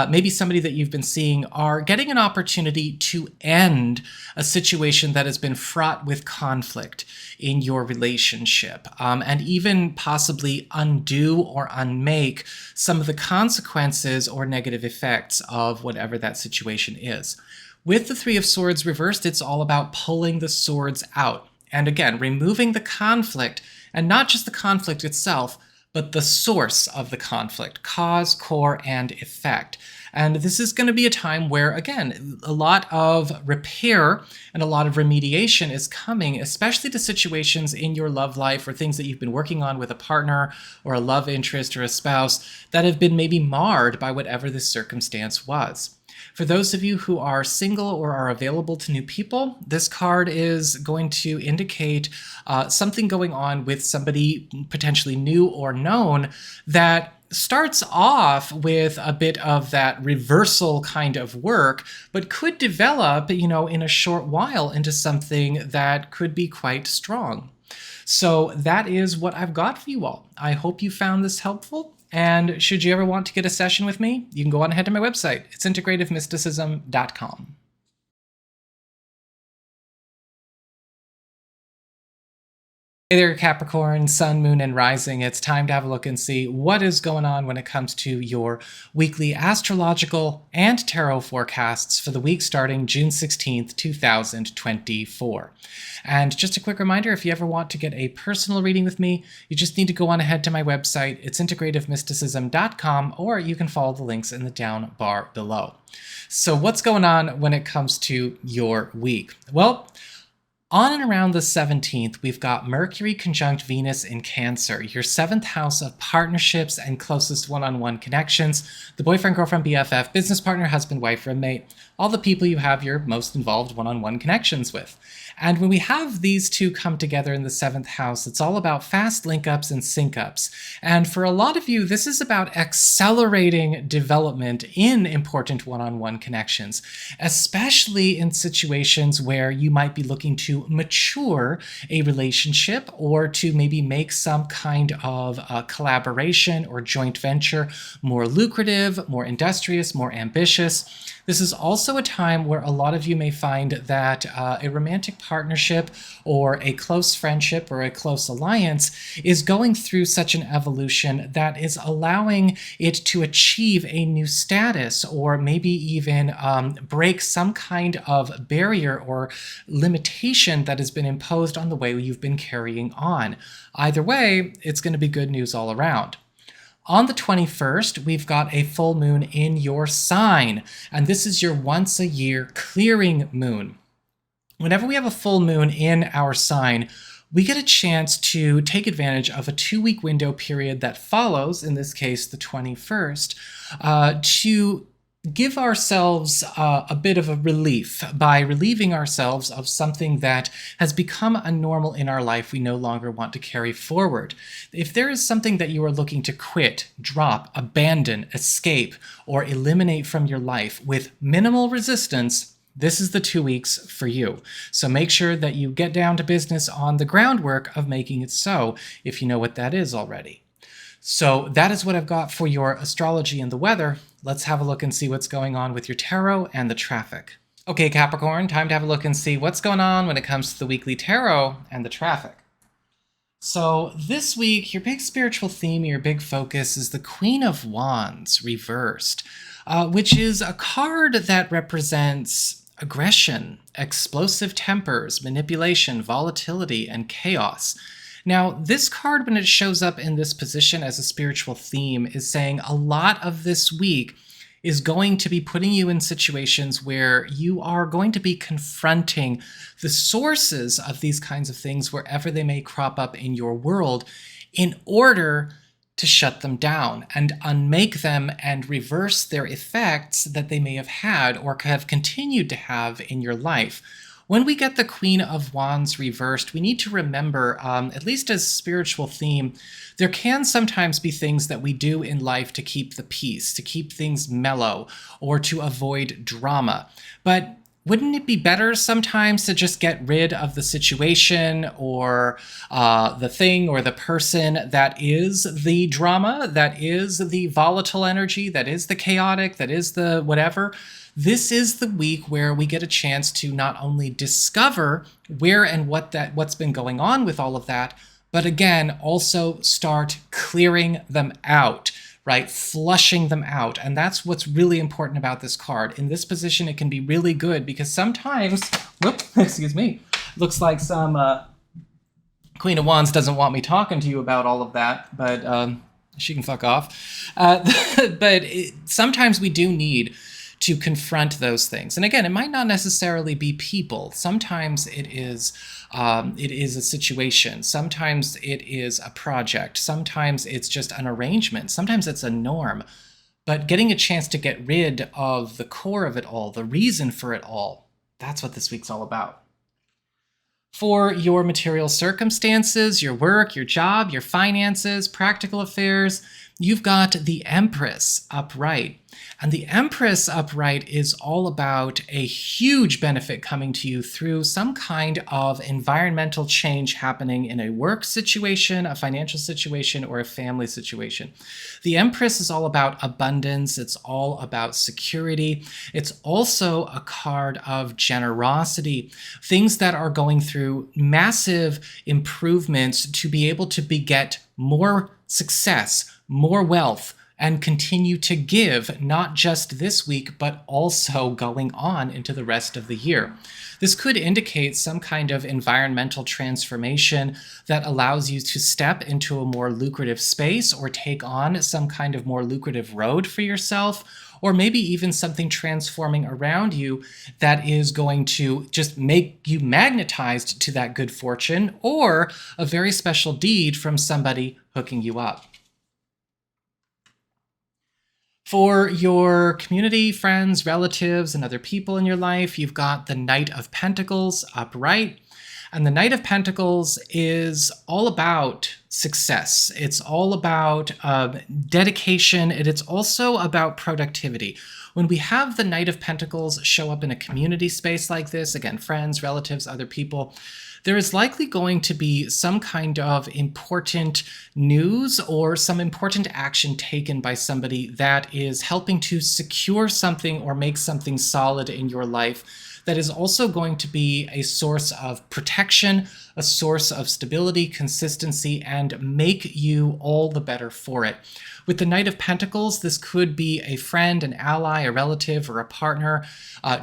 maybe somebody that you've been seeing are getting an opportunity to end a situation that has been fraught with conflict in your relationship, and even possibly undo or unmake some of the consequences or negative effects of whatever that situation is. With the Three of Swords reversed, it's all about pulling the swords out. And again, removing the conflict, and not just the conflict itself, but the source of the conflict, cause, core, and effect. And this is going to be a time where, again, a lot of repair and a lot of remediation is coming, especially to situations in your love life or things that you've been working on with a partner or a love interest or a spouse that have been maybe marred by whatever this circumstance was. For those of you who are single or are available to new people, this card is going to indicate something going on with somebody potentially new or known that starts off with a bit of that reversal kind of work, but could develop, in a short while into something that could be quite strong. So that is what I've got for you all. I hope you found this helpful. And should you ever want to get a session with me, you can go on ahead to my website. It's integrativemysticism.com. Hey there, Capricorn, Sun, Moon, and Rising. It's time to have a look and see what is going on when it comes to your weekly astrological and tarot forecasts for the week starting June 16th, 2024. And just a quick reminder, if you ever want to get a personal reading with me, you just need to go on ahead to my website. It's integrativemysticism.com, or you can follow the links in the down bar below. So what's going on when it comes to your week? Well, on and around the 17th, we've got Mercury conjunct Venus in Cancer, your 7th house of partnerships and closest one-on-one connections, the boyfriend, girlfriend, BFF, business partner, husband, wife, roommate, all the people you have your most involved one-on-one connections with. And when we have these two come together in the 7th house, it's all about fast link-ups and sync-ups. And for a lot of you, this is about accelerating development in important one-on-one connections, especially in situations where you might be looking to mature a relationship or to maybe make some kind of collaboration or joint venture more lucrative, more industrious, more ambitious. This is also a time where a lot of you may find that a romantic partnership or a close friendship or a close alliance is going through such an evolution that is allowing it to achieve a new status or maybe even break some kind of barrier or limitation that has been imposed on the way you've been carrying on. Either way, it's going to be good news all around. On the 21st, we've got a full moon in your sign, and this is your once a year clearing moon. Whenever we have a full moon in our sign, we get a chance to take advantage of a 2-week window period that follows, in this case, the 21st, to give ourselves a bit of a relief by relieving ourselves of something that has become a normal in our life we no longer want to carry forward. If there is something that you are looking to quit, drop, abandon, escape, or eliminate from your life with minimal resistance, this is the 2 weeks for you. So make sure that you get down to business on the groundwork of making it so, if you know what that is already. So that is what I've got for your astrology and the weather. Let's have a look and see what's going on with your tarot and the traffic. Okay, Capricorn, time to have a look and see what's going on when it comes to the weekly tarot and the traffic. So this week, your big spiritual theme, your big focus is the Queen of Wands reversed, which is a card that represents aggression, explosive tempers, manipulation, volatility, and chaos. Now, this card, when it shows up in this position as a spiritual theme, is saying a lot of this week is going to be putting you in situations where you are going to be confronting the sources of these kinds of things wherever they may crop up in your world in order to shut them down and unmake them and reverse their effects that they may have had or have continued to have in your life. When we get the Queen of Wands reversed, we need to remember, at least as a spiritual theme, there can sometimes be things that we do in life to keep the peace, to keep things mellow, or to avoid drama. But wouldn't it be better sometimes to just get rid of the situation or the thing or the person that is the drama, that is the volatile energy, that is the chaotic, that is the whatever? This is the week where we get a chance to not only discover where and what's been going on with all of that, but again, also start clearing them out, right? Flushing them out. And that's what's really important about this card. In this position, it can be really good because sometimes, excuse me, looks like some Queen of Wands doesn't want me talking to you about all of that, but She can fuck off. But sometimes we do need to confront those things. And again, it might not necessarily be people. Sometimes it is a situation. Sometimes it is a project. Sometimes it's just an arrangement. Sometimes it's a norm. But getting a chance to get rid of the core of it all, the reason for it all, that's what this week's all about. For your material circumstances, your work, your job, your finances, practical affairs, you've got the Empress upright. And the Empress upright is all about a huge benefit coming to you through some kind of environmental change happening in a work situation, a financial situation, or a family situation. The Empress is all about abundance. It's all about security. It's also a card of generosity, things that are going through massive improvements to be able to beget more success, more wealth, and continue to give, not just this week, but also going on into the rest of the year. This could indicate some kind of environmental transformation that allows you to step into a more lucrative space or take on some kind of more lucrative road for yourself, or maybe even something transforming around you that is going to just make you magnetized to that good fortune, or a very special deed from somebody hooking you up. For your community, friends, relatives, and other people in your life, you've got the Knight of Pentacles upright. And the Knight of Pentacles is all about success. It's all about dedication, and it's also about productivity. When we have the Knight of Pentacles show up in a community space like this, again, friends, relatives, other people, there is likely going to be some kind of important news or some important action taken by somebody that is helping to secure something or make something solid in your life that is also going to be a source of protection, a source of stability, consistency, and make you all the better for it. With the Knight of Pentacles, this could be a friend, an ally, a relative, or a partner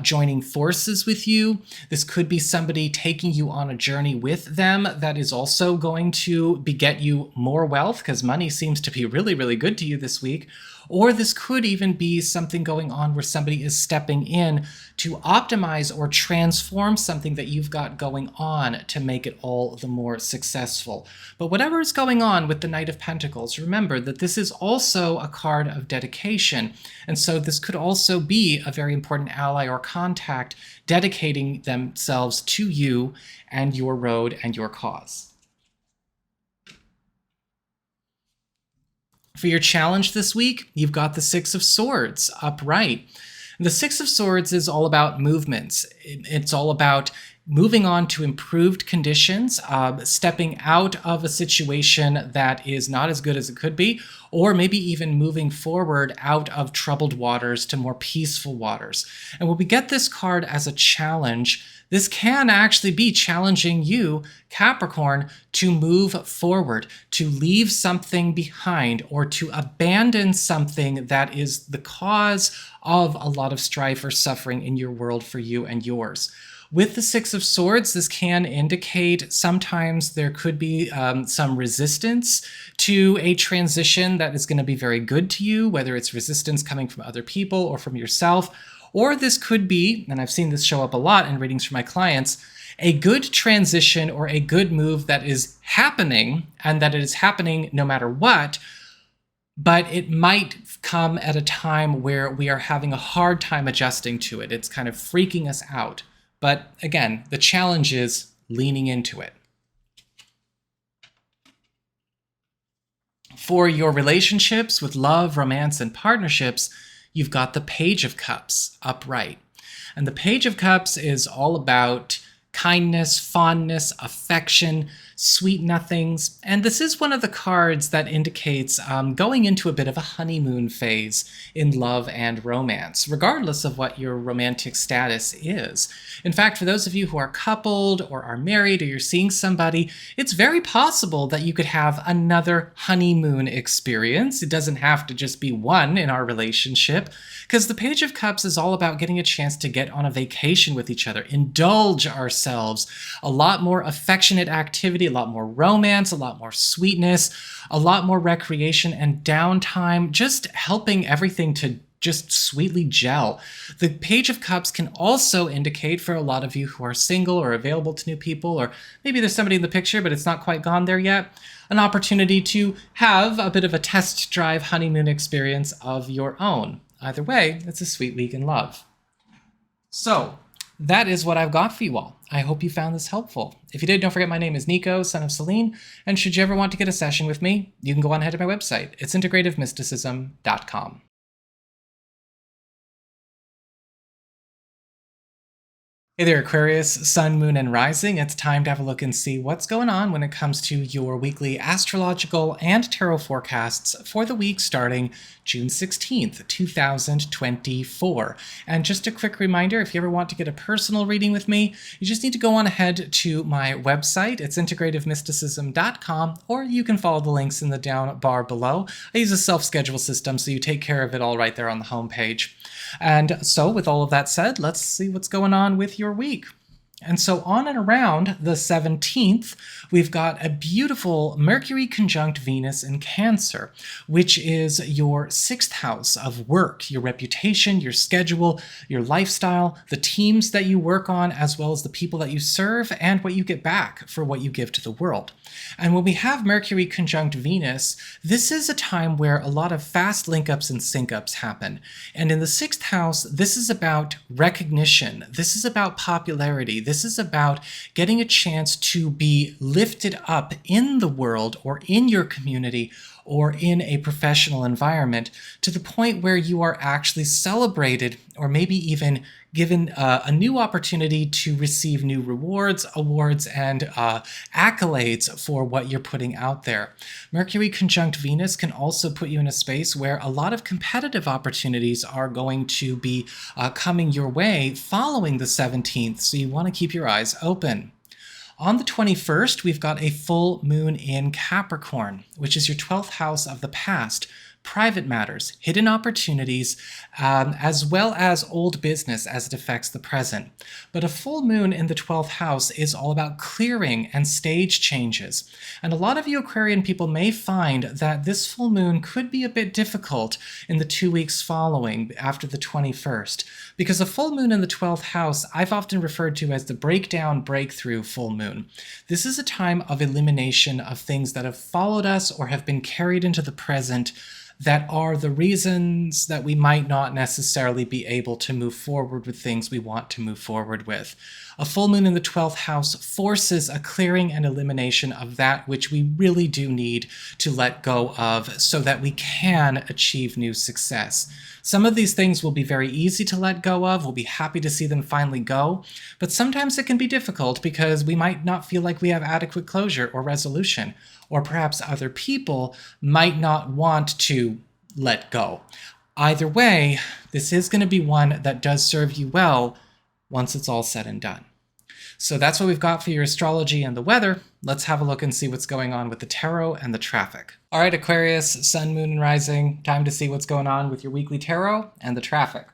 joining forces with you. This could be somebody taking you on a journey with them that is also going to beget you more wealth, because money seems to be really, really good to you this week. Or this could even be something going on where somebody is stepping in to optimize or transform something that you've got going on to make it all the more successful. But whatever is going on with the Knight of Pentacles, remember that this is also a card of dedication. And so this could also be a very important ally or contact dedicating themselves to you and your road and your cause. For your challenge this week, you've got the Six of Swords upright. The Six of Swords is all about movements. It's all about moving on to improved conditions, stepping out of a situation that is not as good as it could be, or maybe even moving forward out of troubled waters to more peaceful waters. And when we get this card as a challenge, this can actually be challenging you, Capricorn, to move forward, to leave something behind, or to abandon something that is the cause of a lot of strife or suffering in your world for you and yours. With the Six of Swords, this can indicate sometimes there could be some resistance to a transition that is going to be very good to you, whether it's resistance coming from other people or from yourself. Or this could be, and I've seen this show up a lot in readings for my clients, a good transition or a good move that is happening, and that it is happening no matter what, but it might come at a time where we are having a hard time adjusting to it. It's kind of freaking us out. But again, the challenge is leaning into it. For your relationships with love, romance, and partnerships, you've got the Page of Cups upright. And the Page of Cups is all about kindness, fondness, affection, sweet nothings. And this is one of the cards that indicates going into a bit of a honeymoon phase in love and romance, regardless of what your romantic status is. In fact, for those of you who are coupled or are married or you're seeing somebody, it's very possible that you could have another honeymoon experience. It doesn't have to just be one in our relationship, because the Page of Cups is all about getting a chance to get on a vacation with each other, indulge ourselves, a lot more affectionate activity, a lot more romance, a lot more sweetness, a lot more recreation and downtime, just helping everything to just sweetly gel. The Page of Cups can also indicate, for a lot of you who are single or available to new people, or maybe there's somebody in the picture but it's not quite gone there yet, an opportunity to have a bit of a test drive honeymoon experience of your own. Either way, it's a sweet week in love. So that is what I've got for you all. I hope you found this helpful. If you did, don't forget my name is Nico, Son of Selene, and should you ever want to get a session with me, you can go on ahead to my website. It's integrativemysticism.com. Hey there, Aquarius, Sun, Moon, and Rising. It's time to have a look and see what's going on when it comes to your weekly astrological and tarot forecasts for the week starting June 16th, 2024. And just a quick reminder, if you ever want to get a personal reading with me, you just need to go on ahead to my website. It's integrativemysticism.com, or you can follow the links in the down bar below. I use a self-schedule system, so you take care of it all right there on the homepage. And so with all of that said, let's see what's going on with your week. And so on and around the 17th, we've got a beautiful Mercury conjunct Venus in Cancer, which is your 6th house of work, your reputation, your schedule, your lifestyle, the teams that you work on, as well as the people that you serve, and what you get back for what you give to the world. And when we have Mercury conjunct Venus, this is a time where a lot of fast link-ups and sync-ups happen. And in the 6th house, this is about recognition. This is about popularity. This is about getting a chance to be lifted up in the world or in your community or in a professional environment to the point where you are actually celebrated or maybe even given a new opportunity to receive new rewards, awards, and accolades for what you're putting out there. Mercury conjunct Venus can also put you in a space where a lot of competitive opportunities are going to be coming your way following the 17th, so you want to keep your eyes open. On the 21st, we've got a full moon in Capricorn, which is your 12th house of the past, private matters, hidden opportunities, as well as old business as it affects the present. But a full moon in the 12th house is all about clearing and stage changes. And a lot of you Aquarian people may find that this full moon could be a bit difficult in the 2 weeks following after the 21st. Because a full moon in the 12th house, I've often referred to as the breakdown, breakthrough full moon. This is a time of elimination of things that have followed us or have been carried into the present that are the reasons that we might not necessarily be able to move forward with things we want to move forward with. A full moon in the 12th house forces a clearing and elimination of that which we really do need to let go of so that we can achieve new success. Some of these things will be very easy to let go of. We'll be happy to see them finally go. But sometimes it can be difficult because we might not feel like we have adequate closure or resolution. Or perhaps other people might not want to let go. Either way, this is going to be one that does serve you well once it's all said and done. So that's what we've got for your astrology and the weather. Let's have a look and see what's going on with the tarot and the traffic. All right, Aquarius, Sun, Moon, and Rising, time to see what's going on with your weekly tarot and the traffic.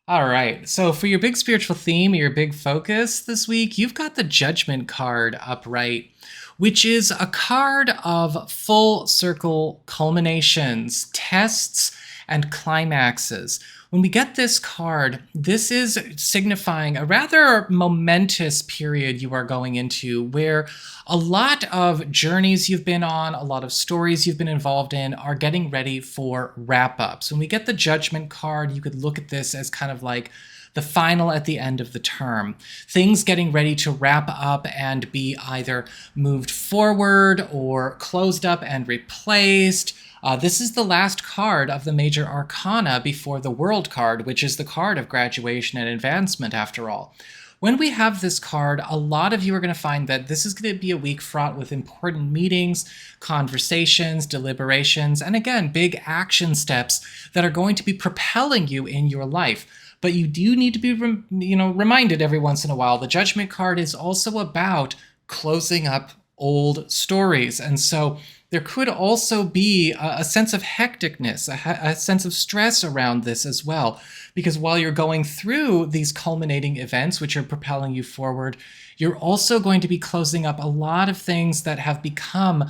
All right, so for your big spiritual theme, your big focus this week, you've got the Judgment card upright, which is a card of full circle culminations, tests, and climaxes. When we get this card, this is signifying a rather momentous period you are going into where a lot of journeys you've been on, a lot of stories you've been involved in are getting ready for wrap-ups. When we get the Judgment card, you could look at this as kind of like the final at the end of the term. Things getting ready to wrap up and be either moved forward or closed up and replaced. This is the last card of the major arcana before the World card, which is the card of graduation and advancement after all. When we have this card, a lot of you are going to find that this is going to be a week fraught with important meetings, conversations, deliberations, and again, big action steps that are going to be propelling you in your life. But you do need to be reminded every once in a while. The Judgment card is also about closing up old stories. And so there could also be a sense of hecticness, a sense of stress around this as well. Because while you're going through these culminating events, which are propelling you forward, you're also going to be closing up a lot of things that have become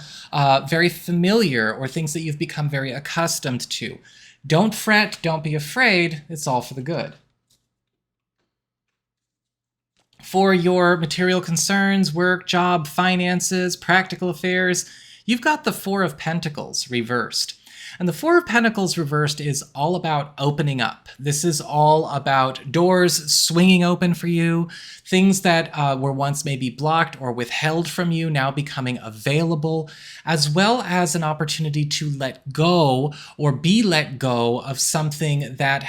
very familiar, or things that you've become very accustomed to. Don't fret, don't be afraid, it's all for the good. For your material concerns, work, job, finances, practical affairs, you've got the Four of Pentacles reversed. And the Four of Pentacles reversed is all about opening up. This is all about doors swinging open for you, things that were once maybe blocked or withheld from you now becoming available, as well as an opportunity to let go or be let go of something that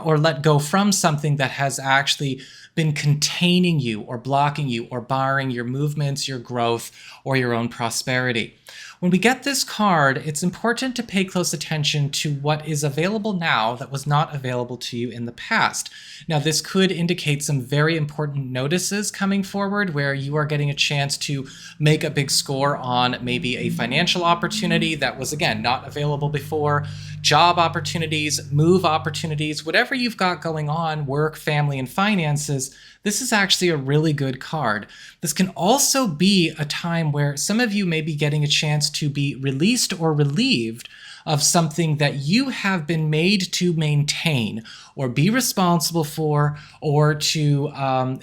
or let go from something that has actually been containing you or blocking you or barring your movements, your growth, or your own prosperity. When we get this card, it's important to pay close attention to what is available now that was not available to you in the past. Now, this could indicate some very important notices coming forward where you are getting a chance to make a big score on maybe a financial opportunity that was, again, not available before, job opportunities, move opportunities, whatever you've got going on, work, family, and finances. This is actually a really good card. This can also be a time where some of you may be getting a chance to be released or relieved of something that you have been made to maintain or be responsible for, or to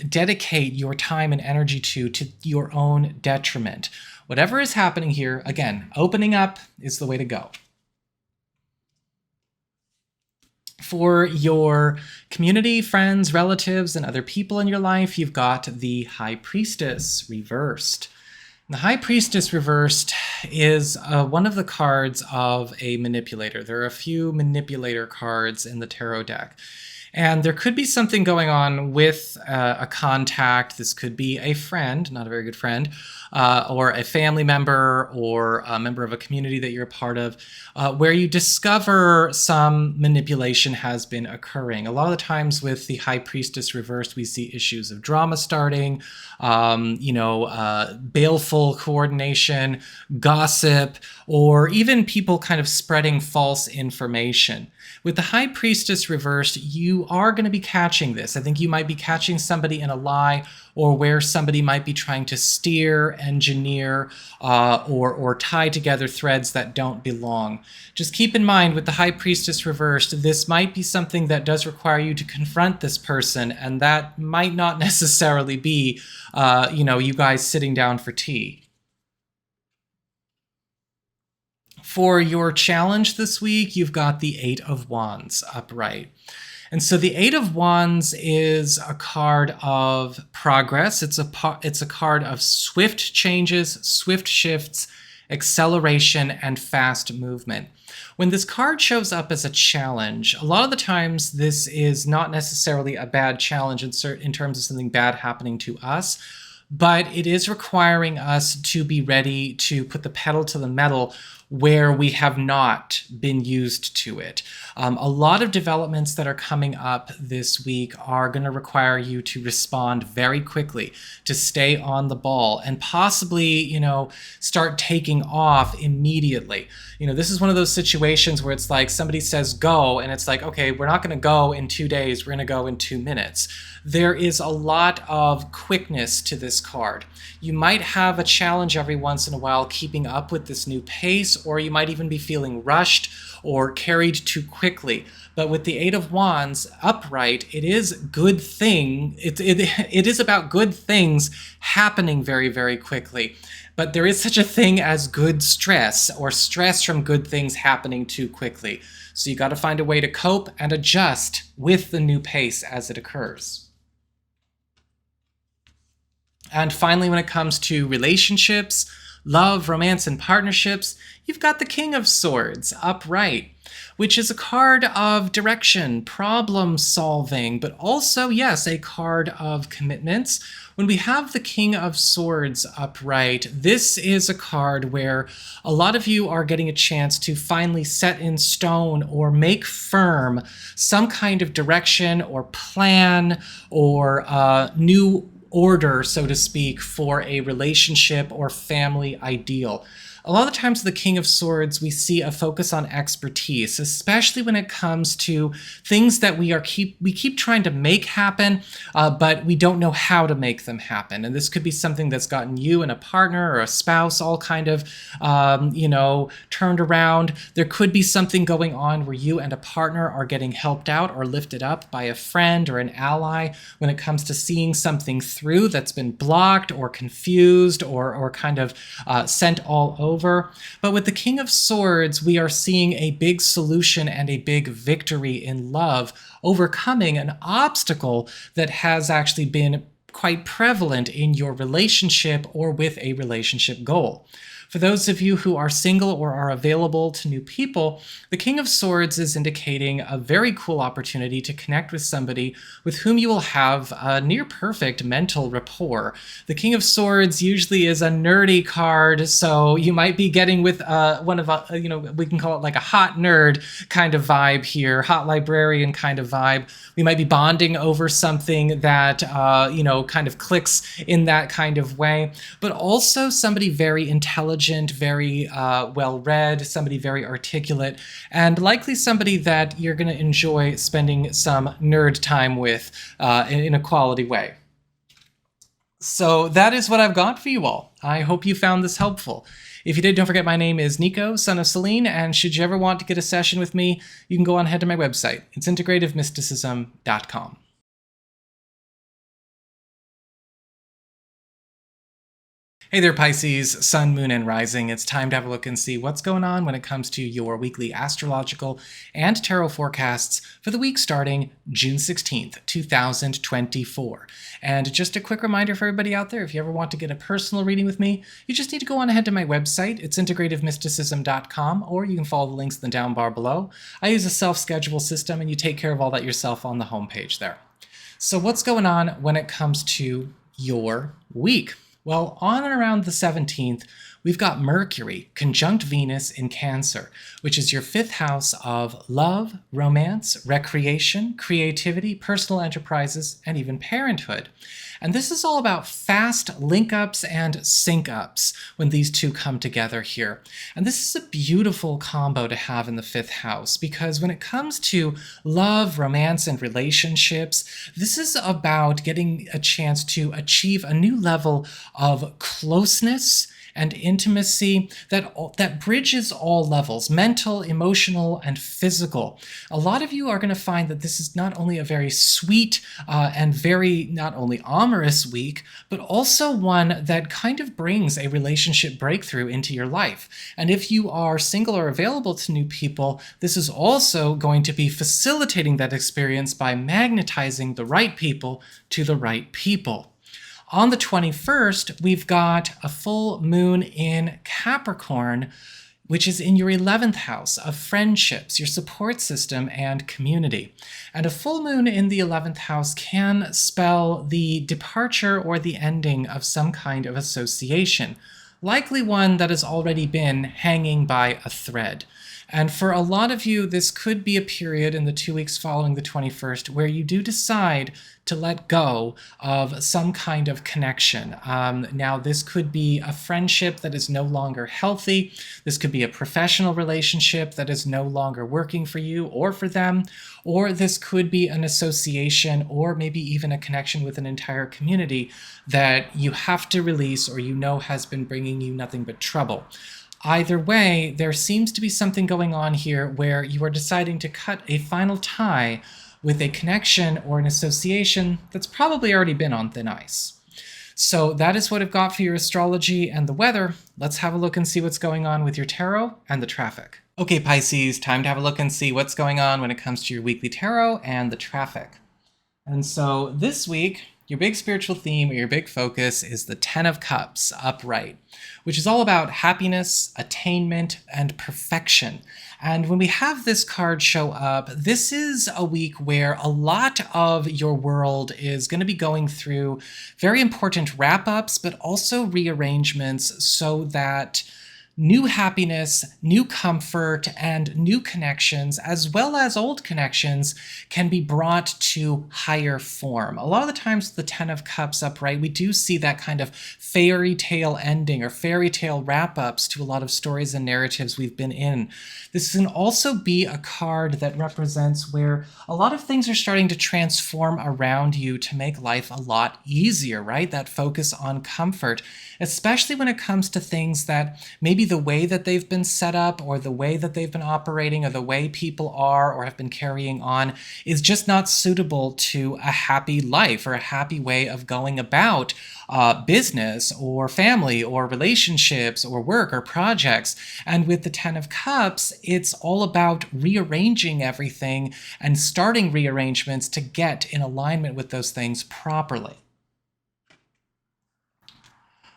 dedicate your time and energy to your own detriment. Whatever is happening here, again, opening up is the way to go. For your community, friends, relatives, and other people in your life, you've got the High Priestess reversed. The High Priestess reversed is one of the cards of a manipulator. There are a few manipulator cards in the tarot deck. And there could be something going on with a contact. This could be a friend, not a very good friend, or a family member, or a member of a community that you're a part of, where you discover some manipulation has been occurring. A lot of the times with the High Priestess reversed, we see issues of drama starting, baleful coordination, gossip, or even people kind of spreading false information. With the High Priestess reversed, you are going to be catching this. I think you might be catching somebody in a lie, or where somebody might be trying to steer, engineer, or tie together threads that don't belong. Just keep in mind, with the High Priestess reversed, this might be something that does require you to confront this person, and that might not necessarily be, you guys sitting down for tea. For your challenge this week, you've got the Eight of Wands upright. And so the Eight of Wands is a card of progress. It's a card of swift changes, swift shifts, acceleration, and fast movement. When this card shows up as a challenge, a lot of the times this is not necessarily a bad challenge in terms of something bad happening to us, but it is requiring us to be ready to put the pedal to the metal where we have not been used to it. A lot of developments that are coming up this week are going to require you to respond very quickly, to stay on the ball, and possibly, start taking off immediately. This is one of those situations where it's like somebody says go, and it's like, okay, we're not going to go in 2 days, we're going to go in 2 minutes. There is a lot of quickness to this card. You might have a challenge every once in a while keeping up with this new pace, or you might even be feeling rushed or carried too quickly. But with the Eight of Wands upright, it is good thing. It is about good things happening very, very quickly. But there is such a thing as good stress, or stress from good things happening too quickly. So you got to find a way to cope and adjust with the new pace as it occurs. And finally, when it comes to relationships, love, romance, and partnerships, you've got the King of Swords upright, which is a card of direction, problem solving, but also, yes, a card of commitments. When we have the King of Swords upright, this is a card where a lot of you are getting a chance to finally set in stone or make firm some kind of direction or plan or new order, so to speak, for a relationship or family ideal. A lot of the times the King of Swords, we see a focus on expertise, especially when it comes to things that we keep trying to make happen, but we don't know how to make them happen. And this could be something that's gotten you and a partner or a spouse all kind of, turned around. There could be something going on where you and a partner are getting helped out or lifted up by a friend or an ally when it comes to seeing something through that's been blocked or confused or kind of sent all over. But with the King of Swords, we are seeing a big solution and a big victory in love, overcoming an obstacle that has actually been quite prevalent in your relationship or with a relationship goal. For those of you who are single or are available to new people, the King of Swords is indicating a very cool opportunity to connect with somebody with whom you will have a near perfect mental rapport. The King of Swords usually is a nerdy card, so you might be getting with one of, we can call it like a hot nerd kind of vibe here, hot librarian kind of vibe. We might be bonding over something that, kind of clicks in that kind of way, but also somebody very intelligent, very well-read, somebody very articulate, and likely somebody that you're going to enjoy spending some nerd time with in a quality way. So that is what I've got for you all. I hope you found this helpful. If you did, don't forget my name is Nico, Son of Selene, and should you ever want to get a session with me, you can go on ahead to my website. It's integrativemysticism.com. Hey there, Pisces, Sun, Moon, and Rising. It's time to have a look and see what's going on when it comes to your weekly astrological and tarot forecasts for the week starting June 16th, 2024. And just a quick reminder for everybody out there, if you ever want to get a personal reading with me, you just need to go on ahead to my website. It's integrativemysticism.com, or you can follow the links in the down bar below. I use a self-schedule system, and you take care of all that yourself on the homepage there. So what's going on when it comes to your week? Well, on and around the 17th, we've got Mercury conjunct Venus in Cancer, which is your 5th house of love, romance, recreation, creativity, personal enterprises, and even parenthood. And this is all about fast link-ups and sync-ups when these two come together here. And this is a beautiful combo to have in the 5th house, because when it comes to love, romance, and relationships, this is about getting a chance to achieve a new level of closeness and intimacy that bridges all levels, mental, emotional, and physical. A lot of you are going to find that this is not only a very sweet and very not only amorous week, but also one that kind of brings a relationship breakthrough into your life. And if you are single or available to new people, this is also going to be facilitating that experience by magnetizing the right people to the right people. On the 21st, we've got a full moon in Capricorn, which is in your 11th house of friendships, your support system, and community. And a full moon in the 11th house can spell the departure or the ending of some kind of association, likely one that has already been hanging by a thread. And for a lot of you, this could be a period in the 2 weeks following the 21st where you do decide to let go of some kind of connection. Now, this could be a friendship that is no longer healthy. This could be a professional relationship that is no longer working for you or for them. Or this could be an association or maybe even a connection with an entire community that you have to release or you know has been bringing you nothing but trouble. Either way, there seems to be something going on here where you are deciding to cut a final tie with a connection or an association that's probably already been on thin ice. So that is what I've got for your astrology and the weather. Let's have a look and see what's going on with your tarot and the traffic. Okay, Pisces, time to have a look and see what's going on when it comes to your weekly tarot and the traffic. And so this week, your big spiritual theme or your big focus is the 10 of Cups upright, which is all about happiness, attainment, and perfection. And when we have this card show up, this is a week where a lot of your world is going to be going through very important wrap-ups, but also rearrangements so that new happiness, new comfort, and new connections, as well as old connections, can be brought to higher form. A lot of the times the Ten of Cups upright, we do see that kind of fairy tale ending or fairy tale wrap-ups to a lot of stories and narratives we've been in. This can also be a card that represents where a lot of things are starting to transform around you to make life a lot easier, right? That focus on comfort, especially when it comes to things that maybe the way that they've been set up or the way that they've been operating or the way people are or have been carrying on is just not suitable to a happy life or a happy way of going about business or family or relationships or work or projects. And with the Ten of Cups, it's all about rearranging everything and starting rearrangements to get in alignment with those things properly.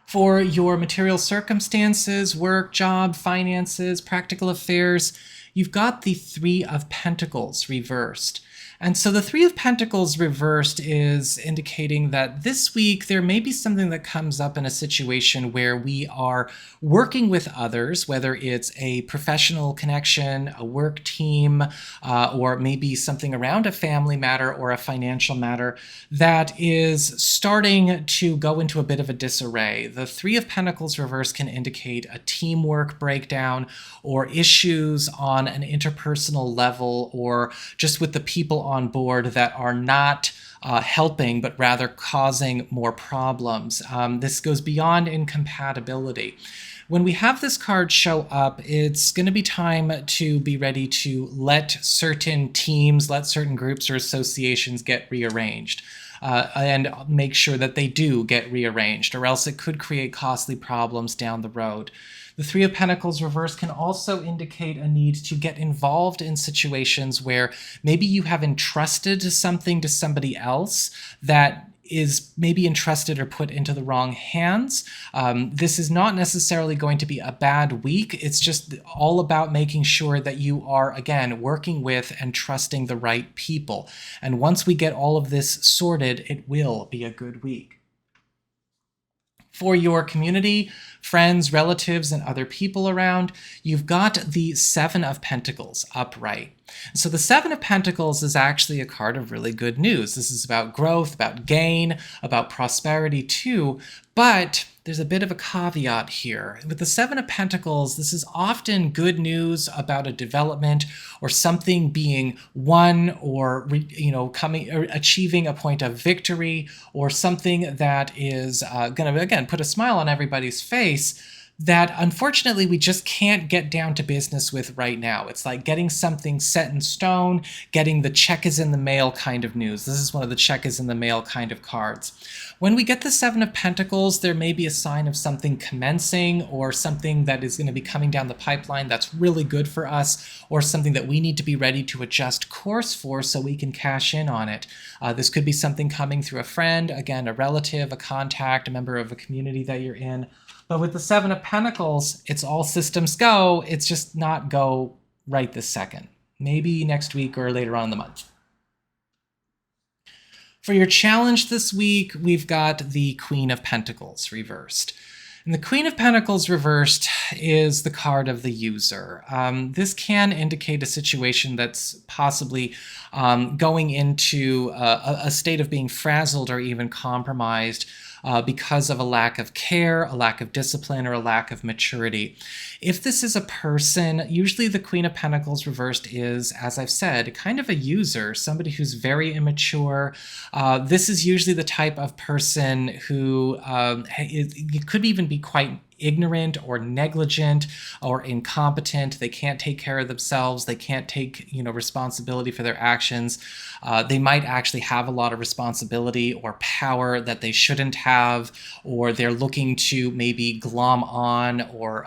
For your material circumstances, work, job, finances, practical affairs, you've got the Three of Pentacles reversed. And so the Three of Pentacles reversed is indicating that this week there may be something that comes up in a situation where we are working with others, whether it's a professional connection, a work team, or maybe something around a family matter or a financial matter that is starting to go into a bit of a disarray. The Three of Pentacles reversed can indicate a teamwork breakdown or issues on an interpersonal level or just with the people on board that are not helping, but rather causing more problems. This goes beyond incompatibility. When we have this card show up, it's going to be time to be ready to let certain teams, let certain groups or associations get rearranged. And make sure that they do get rearranged, or else it could create costly problems down the road. The Three of Pentacles reversed can also indicate a need to get involved in situations where maybe you have entrusted something to somebody else that is maybe entrusted or put into the wrong hands. This is not necessarily going to be a bad week. It's just all about making sure that you are, again, working with and trusting the right people. And once we get all of this sorted, it will be a good week. For your community, friends, relatives, and other people around, you've got the Seven of Pentacles upright. So the Seven of Pentacles is actually a card of really good news. This is about growth, about gain, about prosperity too, but there's a bit of a caveat here. With the Seven of Pentacles, this is often good news about a development or something being won or coming or achieving a point of victory or something that is going to, again, put a smile on everybody's face that unfortunately we just can't get down to business with right now. It's like getting something set in stone, getting the check is in the mail kind of news. This is one of the check is in the mail kind of cards. When we get the Seven of Pentacles, there may be a sign of something commencing or something that is going to be coming down the pipeline that's really good for us, or something that we need to be ready to adjust course for so we can cash in on it. This could be something coming through a friend, again, a relative, a contact, a member of a community that you're in. But with the Seven of Pentacles, it's all systems go. It's just not go right this second. Maybe next week or later on in the month. For your challenge this week, we've got the Queen of Pentacles reversed. And the Queen of Pentacles reversed is the card of the user. This can indicate a situation that's possibly going into a state of being frazzled or even compromised because of a lack of care, a lack of discipline, or a lack of maturity. If this is a person, usually the Queen of Pentacles reversed is, as I've said, kind of a user, somebody who's very immature. This is usually the type of person who could even be quite ignorant or negligent or incompetent. They can't take care of themselves. They can't take, responsibility for their actions. They might actually have a lot of responsibility or power that they shouldn't have, or they're looking to maybe glom on or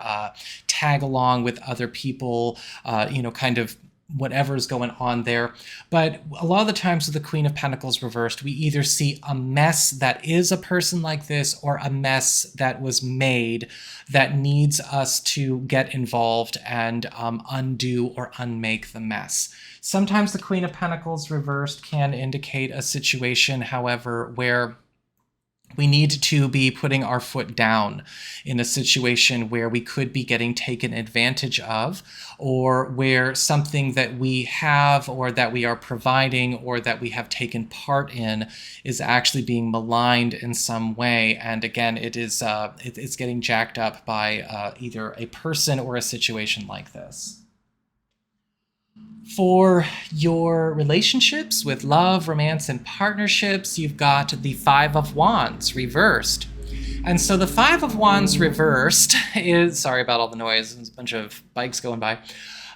tag along with other people, kind of whatever's going on there. But a lot of the times with the Queen of Pentacles reversed, we either see a mess that is a person like this or a mess that was made that needs us to get involved and undo or unmake the mess. Sometimes the Queen of Pentacles reversed can indicate a situation, however, where We need to be putting our foot down in a situation where we could be getting taken advantage of, or where something that we have or that we are providing or that we have taken part in is actually being maligned in some way. And again, it's getting jacked up by either a person or a situation like this. For your relationships with love, romance, and partnerships, you've got the Five of Wands reversed. And so the Five of Wands reversed is, sorry about all the noise, there's a bunch of bikes going by.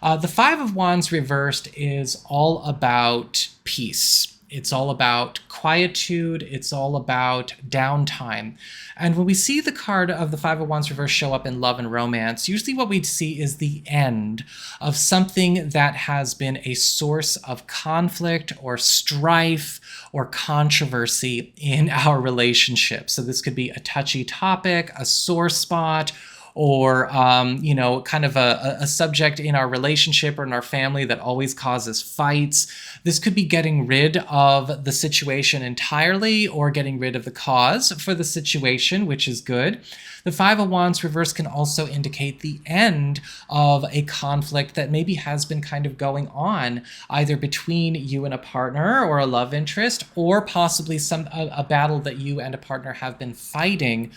The Five of Wands reversed is all about peace. It's all about quietude. It's all about downtime. And when we see the card of the Five of Wands reverse show up in love and romance, usually what we see is the end of something that has been a source of conflict or strife or controversy in our relationship. So this could be a touchy topic, a sore spot, or kind of a subject in our relationship or in our family that always causes fights. This could be getting rid of the situation entirely or getting rid of the cause for the situation, which is good. The Five of Wands reverse can also indicate the end of a conflict that maybe has been kind of going on, either between you and a partner or a love interest, or possibly a battle that you and a partner have been fighting,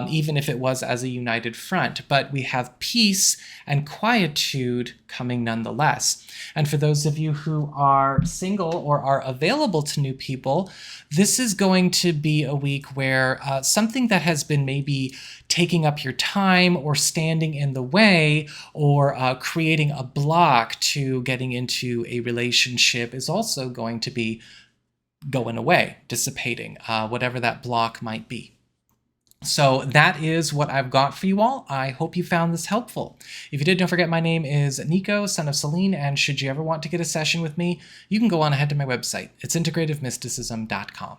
even if it was as a united front. But we have peace and quietude coming nonetheless. And for those of you who are single or are available to new people, this is going to be a week where something that has been maybe taking up your time or standing in the way or creating a block to getting into a relationship is also going to be going away, dissipating, whatever that block might be. So that is what I've got for you all. I hope you found this helpful. If you did, don't forget my name is Nico, Son of Selene, and should you ever want to get a session with me, you can go on ahead to my website. It's integrativemysticism.com.